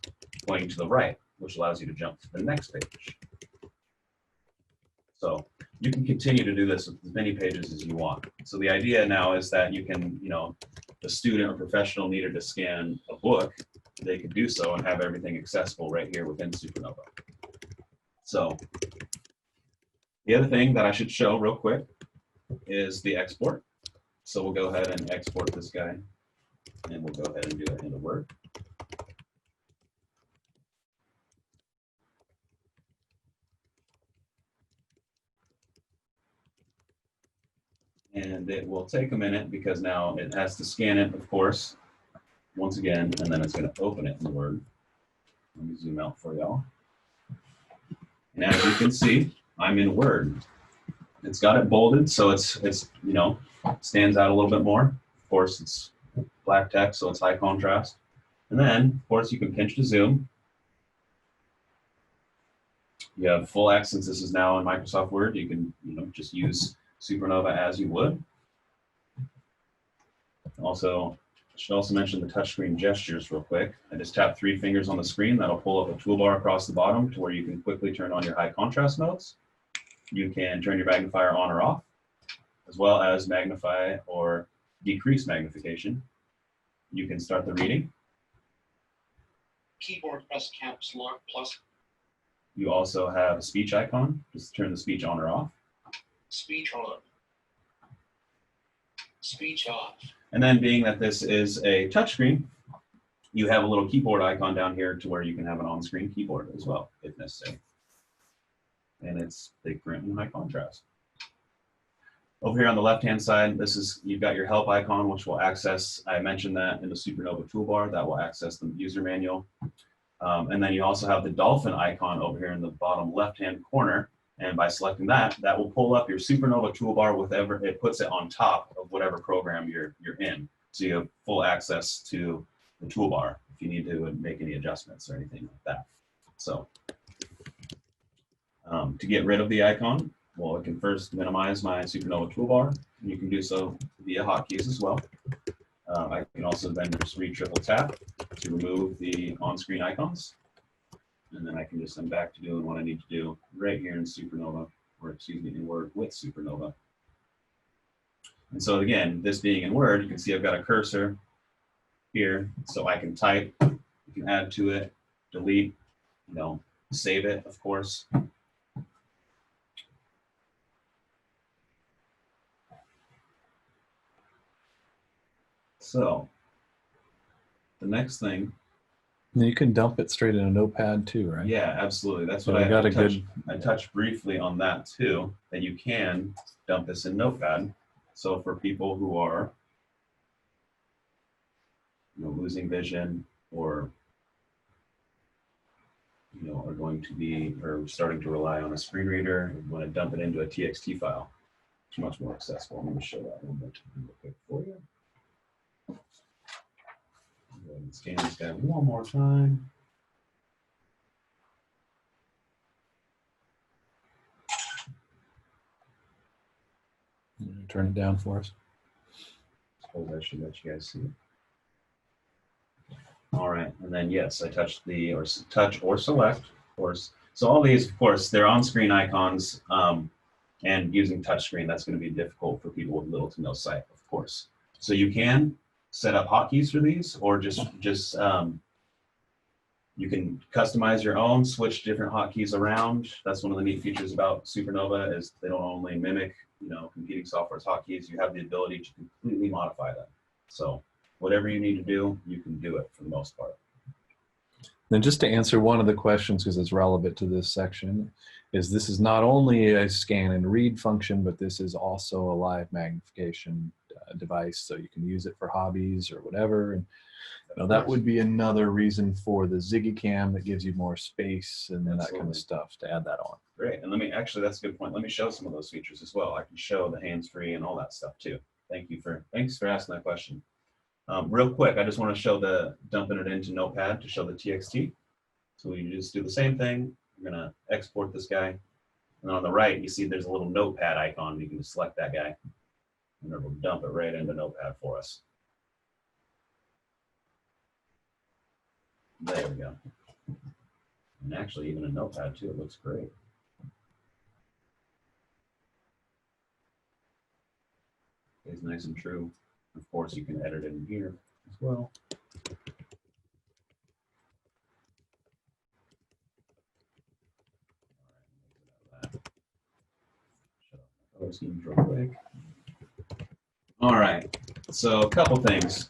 pointing to the right, which allows you to jump to the next page. So you can continue to do this with as many pages as you want. So the idea now is that you can, you know, the student or professional needed to scan a book, they could do so and have everything accessible right here within Supernova. So the other thing that I should show real quick is the export. So we'll go ahead and export this guy, and we'll go ahead and do it into Word. And it will take a minute because now it has to scan it, of course, once again, and then it's going to open it in Word. Let me zoom out for y'all. And as you can see, I'm in Word. It's got it bolded, so it's you know, stands out a little bit more. Of course, it's black text, so it's high contrast. And then, of course, you can pinch to zoom. You have full X since this is now in Microsoft Word. You can, you know, just use Supernova as you would. Also, I should also mention the touchscreen gestures real quick. I just tap 3 fingers on the screen. That'll pull up a toolbar across the bottom to where you can quickly turn on your high contrast modes. You can turn your magnifier on or off, as well as magnify or decrease magnification. You can start the reading. Keyboard press caps lock plus. You also have a speech icon, just turn the speech on or off. Speech on. Speech off. And then being that this is a touchscreen, you have a little keyboard icon down here to where you can have an on-screen keyboard as well, if necessary. And it's big print and high contrast. Over here on the left-hand side, this is, you've got your help icon, which will access, I mentioned that in the Supernova toolbar, that will access the user manual. And then you also have the Dolphin icon over here in the bottom left-hand corner. And by selecting that, that will pull up your Supernova toolbar, whatever, it puts it on top of whatever program you're in. So you have full access to the toolbar if you need to make any adjustments or anything like that. So to get rid of the icon, well, I can first minimize my Supernova toolbar, and you can do so via hotkeys as well. I can also then just triple tap to remove the on-screen icons. And then I can just send back to doing what I need to do right here in Supernova, or excuse me, in Word with Supernova. And so again, this being in Word, you can see I've got a cursor here, so I can type, you can add to it, delete, you know, save it, of course. So the next thing. And you can dump it straight in a notepad too, right? Yeah, absolutely. That's So what I I touched briefly on that too, that you can dump this in Notepad. So for people who are, you know, losing vision, or you know, are going to be, or starting to rely on a screen reader, and want to dump it into a TXT file, it's much more accessible. Let me show that one more time real quick for you. Go ahead and scan this guy one more time. Turn it down for us. Suppose I should let you guys see it. All right, and then yes, I touch the, or touch or select, of course. So all these, of course, they're on-screen icons, and using touchscreen, that's going to be difficult for people with little to no sight, of course. So you can set up hotkeys for these, or just you can customize your own, switch different hotkeys around. That's one of the neat features about Supernova, is they don't only mimic, you know, competing software's hotkeys. You have the ability to completely modify them. So whatever you need to do, you can do it for the most part. Then just to answer one of the questions, because it's relevant to this section, is this is not only a scan and read function, but this is also a live magnification device. So you can use it for hobbies or whatever. And you know, that would be another reason for the Ziggy Cam that gives you more space and that kind of stuff, to add that on. Great, and let me, actually, that's a good point. Let me show some of those features as well. I can show the hands-free and all that stuff too. Thanks for asking that question. Real quick, I just want to show the dumping it into Notepad to show the TXT. So we just do the same thing. We're gonna export this guy. And on the right, you see there's a little Notepad icon. You can just select that guy, and it will dump it right into Notepad for us. There we go. And actually, even in Notepad too, it looks great. It's nice and true. Of course, you can edit it in here as well. Real quick. All right, so a couple things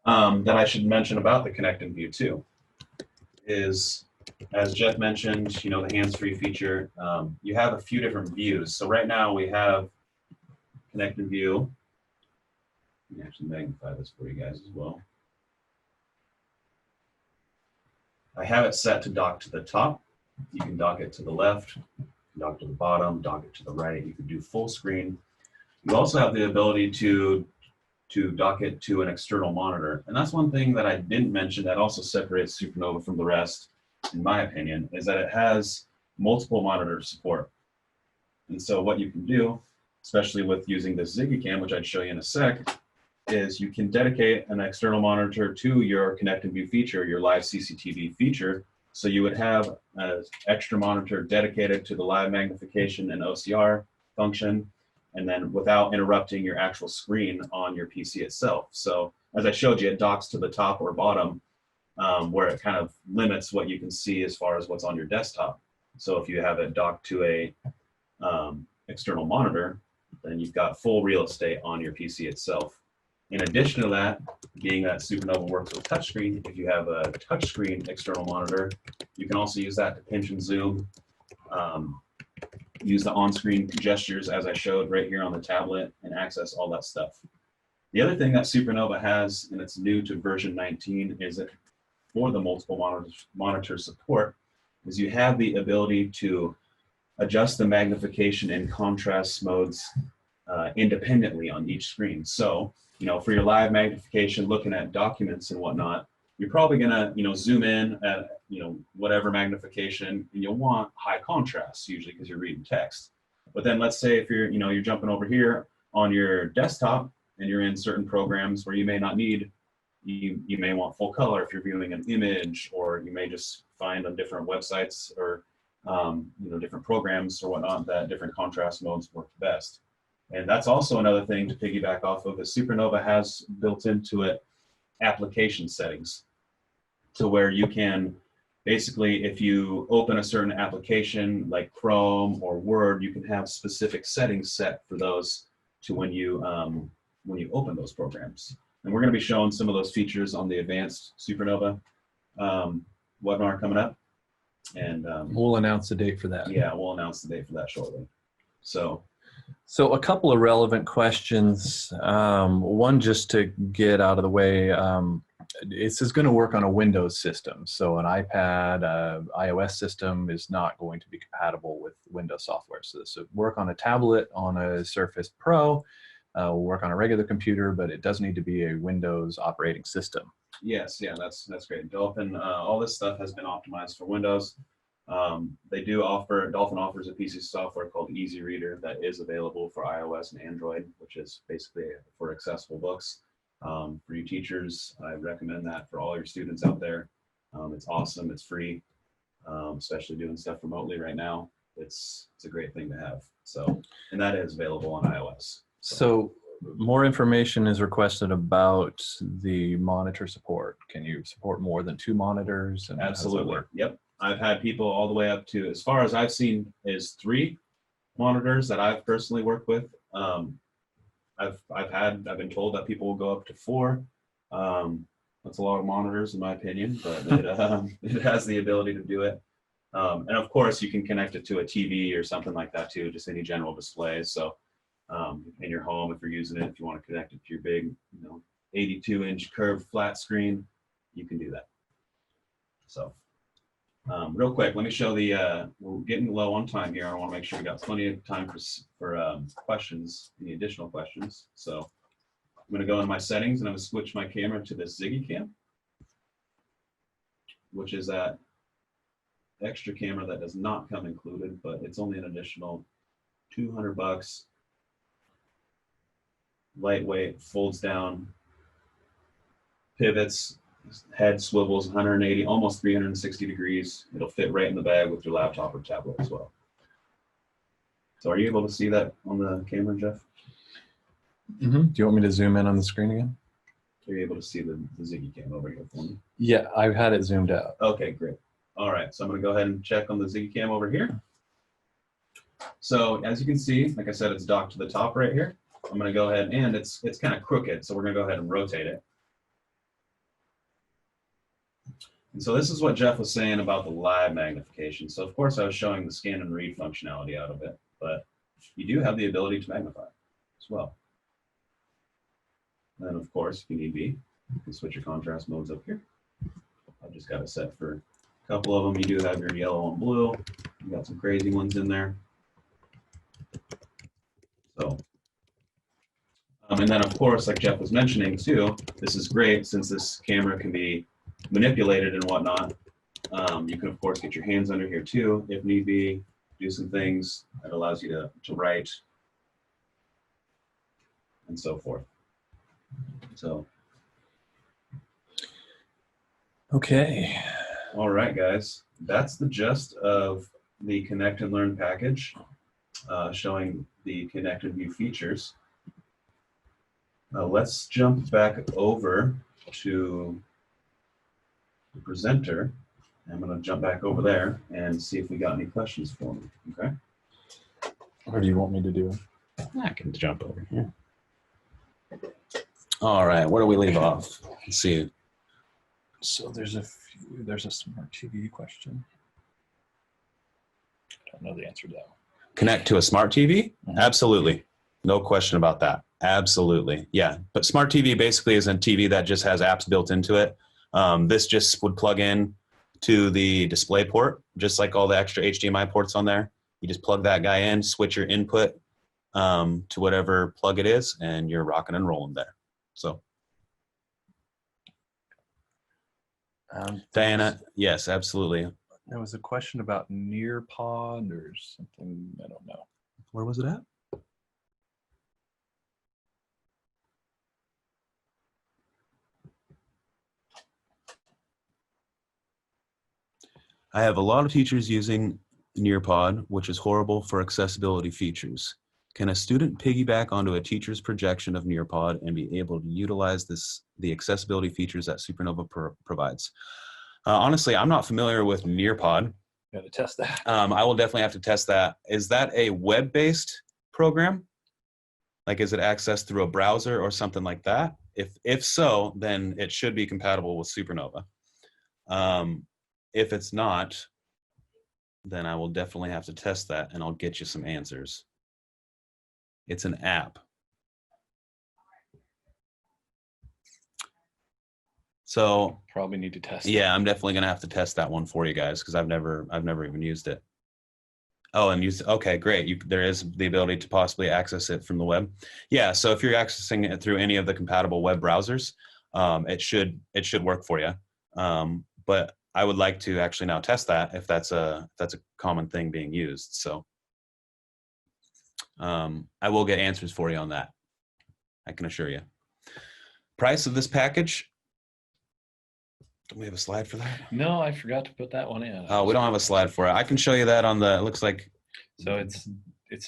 that I should mention about the Connect and View too is, as Jeff mentioned, you know, the hands-free feature. You have a few different views. So right now we have Connect and View. Let me actually magnify this for you guys as well. I have it set to dock to the top. You can dock it to the left, dock to the bottom, dock it to the right. You can do full screen. You also have the ability to dock it to an external monitor. And that's one thing that I didn't mention that also separates Supernova from the rest, in my opinion, is that it has multiple monitor support. And so what you can do, especially with using this Ziggy Cam, which I'd show you in a sec, is you can dedicate an external monitor to your Connect and View feature, your live CCTV feature. So you would have an extra monitor dedicated to the live magnification and OCR function, and then without interrupting your actual screen on your PC itself. So as I showed you, it docks to the top or bottom, where it kind of limits what you can see as far as what's on your desktop. So if you have it docked to a external monitor, then you've got full real estate on your PC itself. In addition to that, being that Supernova works with touchscreen, if you have a touchscreen external monitor, you can also use that to pinch and zoom, use the on-screen gestures as I showed right here on the tablet, and access all that stuff. The other thing that Supernova has, and it's new to version 19, is that for the multiple monitor support, is you have the ability to adjust the magnification and contrast modes independently on each screen. So, you know, for your live magnification, looking at documents and whatnot, you're probably gonna, you know, zoom in at, you know, whatever magnification, and you'll want high contrast usually because you're reading text. But then let's say if you're, you know, you're jumping over here on your desktop and you're in certain programs where you may not need, you may want full color if you're viewing an image, or you may just find on different websites or different programs or whatnot that different contrast modes work best. And that's also another thing to piggyback off of, is Supernova has built into it application settings, to where you can basically, if you open a certain application like Chrome or Word, you can have specific settings set for those to when you open those programs. And we're going to be showing some of those features on the advanced Supernova webinar coming up. And we'll announce the date for that. Yeah, we'll announce the date for that shortly. So a couple of relevant questions. One, just to get out of the way, this is going to work on a Windows system. So an iPad, iOS system is not going to be compatible with Windows software. So this will work on a tablet, on a Surface Pro, will work on a regular computer, but it does need to be a Windows operating system. Yes, yeah, that's great. Dolphin, all this stuff has been optimized for Windows. Dolphin offers a piece of software called Easy Reader that is available for iOS and Android, which is basically for accessible books. For you teachers, I recommend that for all your students out there. It's awesome, it's free, especially doing stuff remotely right now. It's a great thing to have. So, and that is available on iOS. So more information is requested about the monitor support. Can you support more than 2 monitors? And absolutely. Yep. I've had people all the way up to, as far as I've seen, is 3 monitors that I've personally worked with. I've been told that people will go up to 4. That's a lot of monitors in my opinion, but it has the ability to do it. And of course you can connect it to a TV or something like that too, just any general display. So in your home, if you're using it, if you want to connect it to your big, 82-inch curved flat screen, you can do that. So real quick, let me show we're getting low on time here. I want to make sure we got plenty of time for questions, any additional questions. So I'm going to go into my settings and I'm going to switch my camera to this Ziggy Cam, which is that extra camera that does not come included, but it's only an additional $200. Lightweight, folds down, pivots, head swivels 180, almost 360 degrees. It'll fit right in the bag with your laptop or tablet as well. So are you able to see that on the camera, Jeff? Mm-hmm. Do you want me to zoom in on the screen again? Are you able to see the Ziggy Cam over here for me? Yeah, I've had it zoomed out. Okay, great. All right, so I'm going to go ahead and check on the Ziggy Cam over here. So as you can see, like I said, it's docked to the top right here. I'm going to go ahead, and it's kind of crooked, so we're going to go ahead and rotate it. And so this is what Jeff was saying about the live magnification. So of course I was showing the scan and read functionality out of it, but you do have the ability to magnify as well. And then of course, if you need be, you can switch your contrast modes up here. I've just got it set for a couple of them. You do have your yellow and blue. You got some crazy ones in there. So. And then of course, like Jeff was mentioning too, this is great since this camera can be manipulated and whatnot. You can of course get your hands under here too, if need be, do some things that allows you to write and so forth. So. Okay. All right, guys, that's the gist of the Connect and Learn package, showing the Connect and View features. Let's jump back over to the presenter. I'm going to jump back over there and see if we got any questions for me. Okay. Or do you want me to do it? I can jump over here. All right. Where do we leave off? Let's see. So there's a smart TV question. I don't know the answer to that one. Connect to a smart TV? Mm-hmm. Absolutely. No question about that. Absolutely. Yeah. But smart TV basically is a TV that just has apps built into it. This just would plug in to the display port, just like all the extra HDMI ports on there. You just plug that guy in, switch your input to whatever plug it is, and you're rocking and rolling there. So. Diana, yes, absolutely. There was a question about Nearpod or something. I don't know. Where was it at? I have a lot of teachers using Nearpod, which is horrible for accessibility features. Can a student piggyback onto a teacher's projection of Nearpod and be able to utilize the accessibility features that Supernova provides? Honestly, I'm not familiar with Nearpod. Got to test that. I will definitely have to test that. Is that a web-based program? Like, is it accessed through a browser or something like that? If so, then it should be compatible with Supernova. If it's not, then I will definitely have to test that, and I'll get you some answers. It's an app. So probably need to test. Yeah, I'm definitely gonna have to test that one for you guys because I've never even used it. Oh, and okay, great. There is the ability to possibly access it from the web. Yeah, so if you're accessing it through any of the compatible web browsers, it should work for you. But I would like to actually now test that if that's a common thing being used. So I will get answers for you on that. I can assure you. Price of this package. Do we have a slide for that? No, I forgot to put that one in. Oh, we don't have a slide for it. I can show you that on the, it looks like. So it's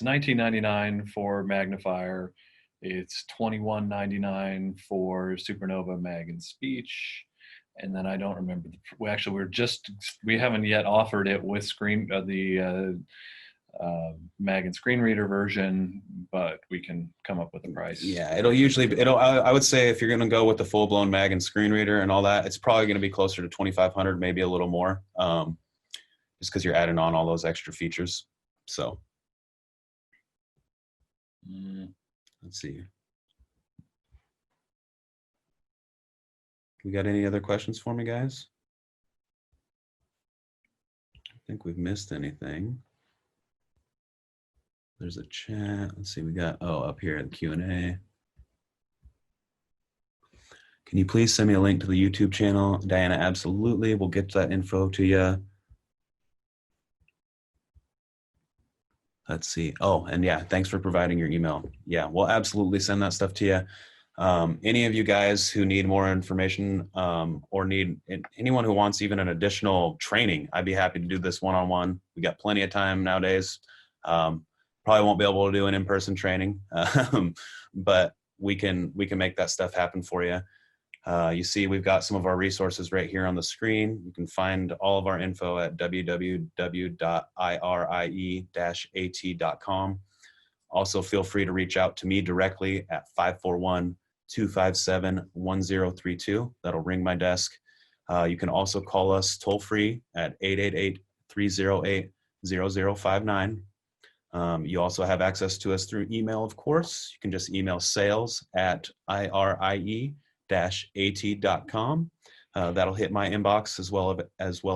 $19.99 for Magnifier. It's $21.99 for Supernova Mag and Speech. And then I don't remember. We haven't yet offered it with Mag and Screen Reader version, but we can come up with a price. Yeah, I would say if you're going to go with the full blown Mag and Screen Reader and all that, it's probably going to be closer to $2,500, maybe a little more, just because you're adding on all those extra features. So let's see. We got any other questions for me, guys? I think we've missed anything. There's a chat. Let's see, we got, up here at the Q&A. Can you please send me a link to the YouTube channel? Diana, absolutely. We'll get that info to you. Let's see. Oh, and yeah, thanks for providing your email. Yeah, we'll absolutely send that stuff to you. Any of you guys who need more information or need anyone who wants even an additional training, I'd be happy to do this one-on-one. We got plenty of time nowadays. Probably won't be able to do an in-person training, but we can make that stuff happen for you. You see, we've got some of our resources right here on the screen. You can find all of our info at www.irie-at.com. Also, feel free to reach out to me directly at 541-257-1032. That'll ring my desk. You can also call us toll-free at 888-308-0059. You also have access to us through email, of course. You can just email sales@irie-at.com. That'll hit my inbox as well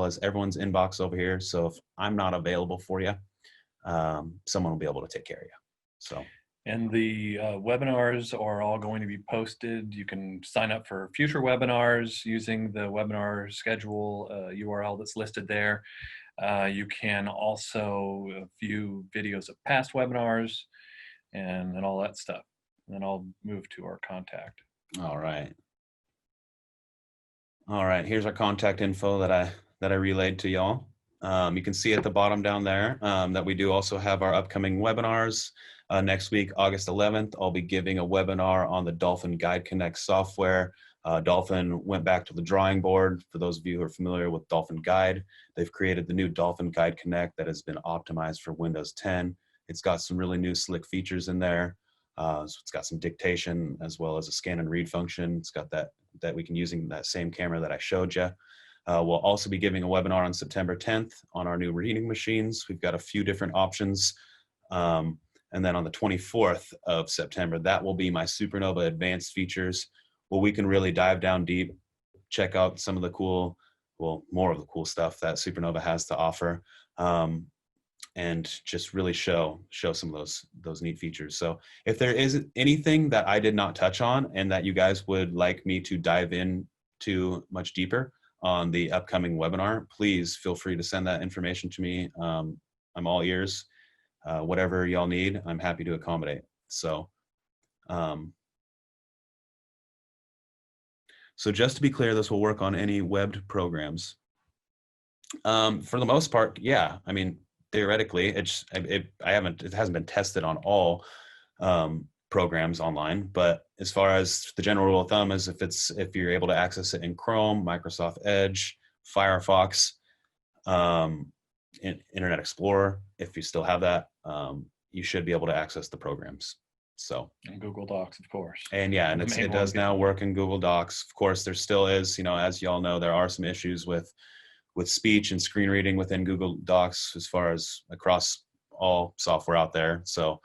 as everyone's inbox over here. So if I'm not available for you, someone will be able to take care of you. So. And the webinars are all going to be posted. You can sign up for future webinars using the webinar schedule URL that's listed there. You can also view videos of past webinars and all that stuff. And then I'll move to our contact. All right. All right, here's our contact info that I relayed to y'all. You can see at the bottom down there that we do also have our upcoming webinars. Next week, August 11th, I'll be giving a webinar on the Dolphin Guide Connect software. Dolphin went back to the drawing board. For those of you who are familiar with Dolphin Guide, they've created the new Dolphin Guide Connect that has been optimized for Windows 10. It's got some really new slick features in there. So it's got some dictation as well as a scan and read function. It's got that we can use in that same camera that I showed you. We'll also be giving a webinar on September 10th on our new reading machines. We've got a few different options. And then on the 24th of September, that will be my Supernova advanced features, where we can really dive down deep, check out some of the more of the cool stuff that Supernova has to offer, and just really show some of those neat features. So if there is anything that I did not touch on and that you guys would like me to dive into much deeper on the upcoming webinar, please feel free to send that information to me. I'm all ears. Whatever y'all need, I'm happy to accommodate. So, so just to be clear, this will work on any webbed programs. For the most part, yeah. I mean, theoretically, it hasn't been tested on all programs online, but as far as the general rule of thumb is if you're able to access it in Chrome, Microsoft Edge, Firefox, Internet Explorer, if you still have that, you should be able to access the programs. So, and Google Docs, of course. and yeah, and it does now work in Google Docs. Of course, there still is, as you all know, there are some issues with speech and screen reading within Google Docs as far as across all software out there. So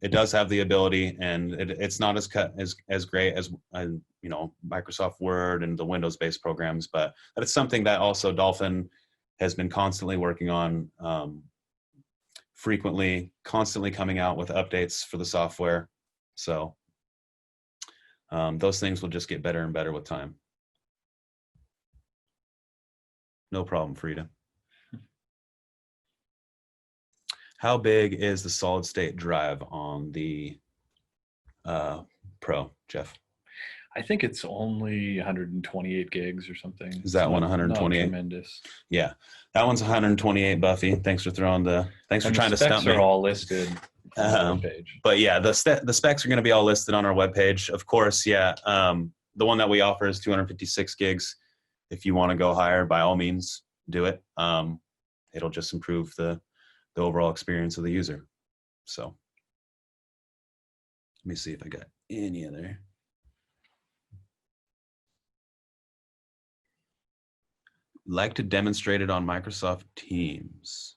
it does have the ability, and it's not as great as Microsoft Word and the Windows-based programs, but it's something that also Dolphin has been constantly working on, constantly coming out with updates for the software. So those things will just get better and better with time. No problem, Frida. How big is the solid state drive on the Pro, Jeff? I think it's only 128 gigs or something. Is that one 128? Not tremendous. Yeah, that one's 128. Buffy, thanks for trying to stump me. Are all listed on the page. But yeah, the specs are going to be all listed on our webpage. Of course, yeah. The one that we offer is 256 gigs. If you want to go higher, by all means, do it. It'll just improve the overall experience of the user. So let me see if I got any other. Like to demonstrate it on Microsoft Teams.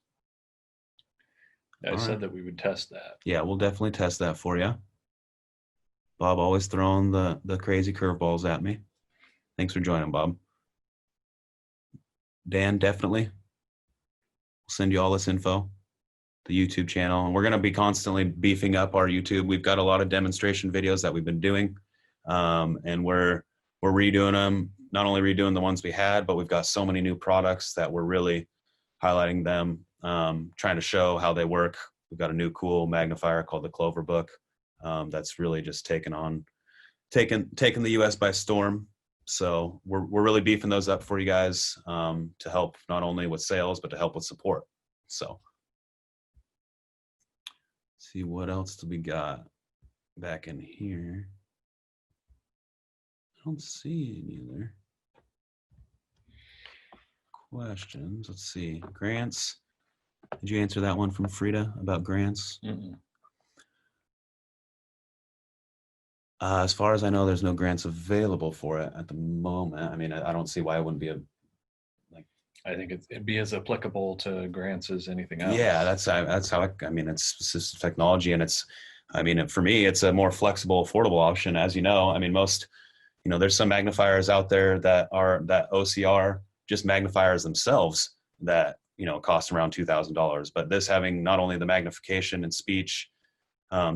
I said that we would test that. Yeah, we'll definitely test that for you. Bob always throwing the crazy curveballs at me. Thanks for joining, Bob. Dan, definitely. We'll send you all this info, the YouTube channel. And we're going to be constantly beefing up our YouTube. We've got a lot of demonstration videos that we've been doing, and we're redoing them. Not only redoing the ones we had, but we've got so many new products that we're really highlighting them, trying to show how they work. We've got a new cool magnifier called the Clover Book that's really just taken the US by storm. So we're really beefing those up for you guys to help not only with sales, but to help with support. So let's see, what else do we got back in here? I don't see any other questions. Let's see. Grants. Did you answer that one from Frida about grants? Mm-mm. As far as I know, there's no grants available for it at the moment. I mean, I don't see why it wouldn't be I think it'd be as applicable to grants as anything else. Yeah, that's how I mean, it's just technology, and for me, it's a more flexible, affordable option. As you know, I mean, there's some magnifiers out there that OCR, just magnifiers themselves, that cost around $2,000. But this, having not only the magnification and speech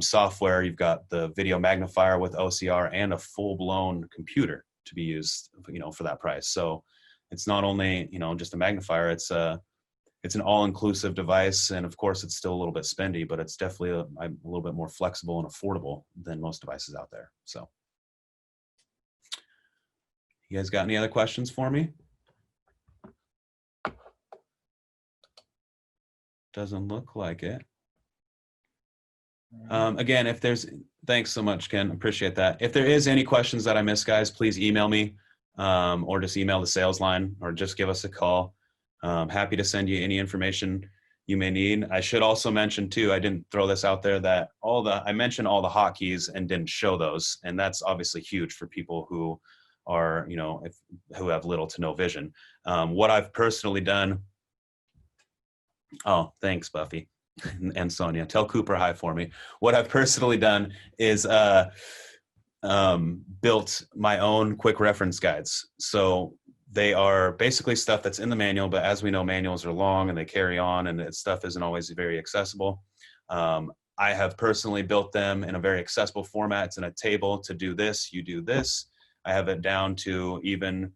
software, you've got the video magnifier with OCR and a full-blown computer to be used, for that price. So it's not only just a magnifier; it's an all-inclusive device, and of course, it's still a little bit spendy, but it's definitely a little bit more flexible and affordable than most devices out there. So, you guys got any other questions for me? Doesn't look like it. Again, thanks so much, Ken. Appreciate that. If there is any questions that I missed, guys, please email me or just email the sales line or just give us a call. Happy to send you any information you may need. I should also mention too, I didn't throw this out there, that I mentioned all the hotkeys and didn't show those. And that's obviously huge for people who are, who have little to no vision. What I've personally done, oh, thanks, Buffy and Sonia. Tell Cooper hi for me. What I've personally done is built my own quick reference guides. So they are basically stuff that's in the manual, but as we know, manuals are long and they carry on, and that stuff isn't always very accessible. I have personally built them in a very accessible format. It's in a table to do this, you do this. I have it down to even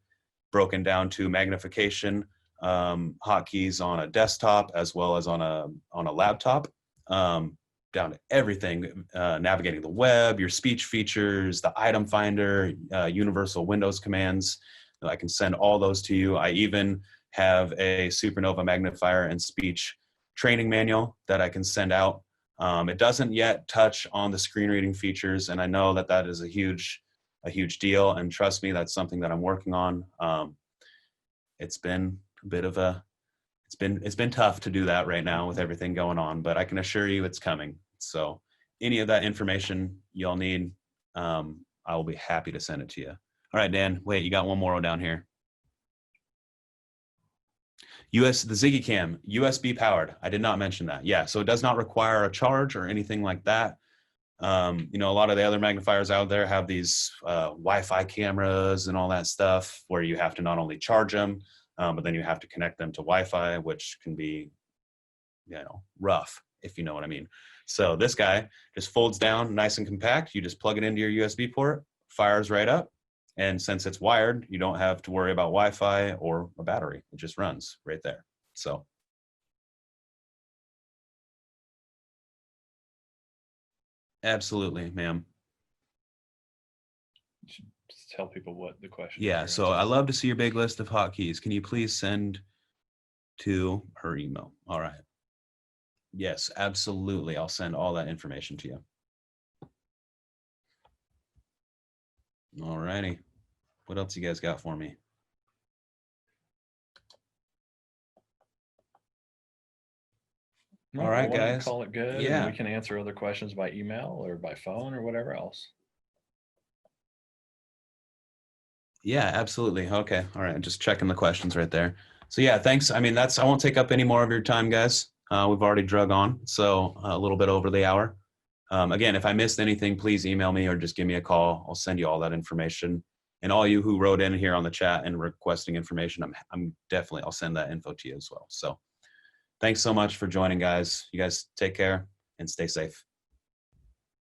broken down to magnification hotkeys on a desktop as well as on a laptop, down to everything, navigating the web, your speech features, the item finder, universal Windows commands. I can send all those to you. I even have a Supernova magnifier and speech training manual that I can send out. It doesn't yet touch on the screen reading features, and I know that that is a huge deal. And trust me, that's something that I'm working on. It's been a bit of a, it's been tough to do that right now with everything going on, but I can assure you it's coming. So any of that information you'll need, I will be happy to send it to you. All right, Dan, wait, you got one more down here. The Ziggy Cam, USB powered. I did not mention that. Yeah, so it does not require a charge or anything like that. You know, a lot of the other magnifiers out there have these Wi-Fi cameras and all that stuff where you have to not only charge them, but then you have to connect them to Wi-Fi, which can be, you know, rough, if you know what I mean. So this guy just folds down nice and compact. You just plug it into your USB port, fires right up. And since it's wired, you don't have to worry about Wi-Fi or a battery. It just runs right there. So. Absolutely, ma'am. You should just tell people what the question Yeah, is. so I love to see your big list of hotkeys. Can you please send to her email? All right. Yes, absolutely. I'll send all that information to you. All righty. What else you guys got for me? No, all right, why don't we guys. call it good. Yeah. And we can answer other questions by email or by phone or whatever else. Yeah, absolutely. Okay. All right. Just checking the questions right there. So yeah, thanks. I mean, I won't take up any more of your time, guys. We've already drug on, so a little bit over the hour. Again, if I missed anything, please email me or just give me a call. I'll send you all that information. And all you who wrote in here on the chat and requesting information, I'll send that info to you as well. So thanks so much for joining, guys. You guys take care and stay safe.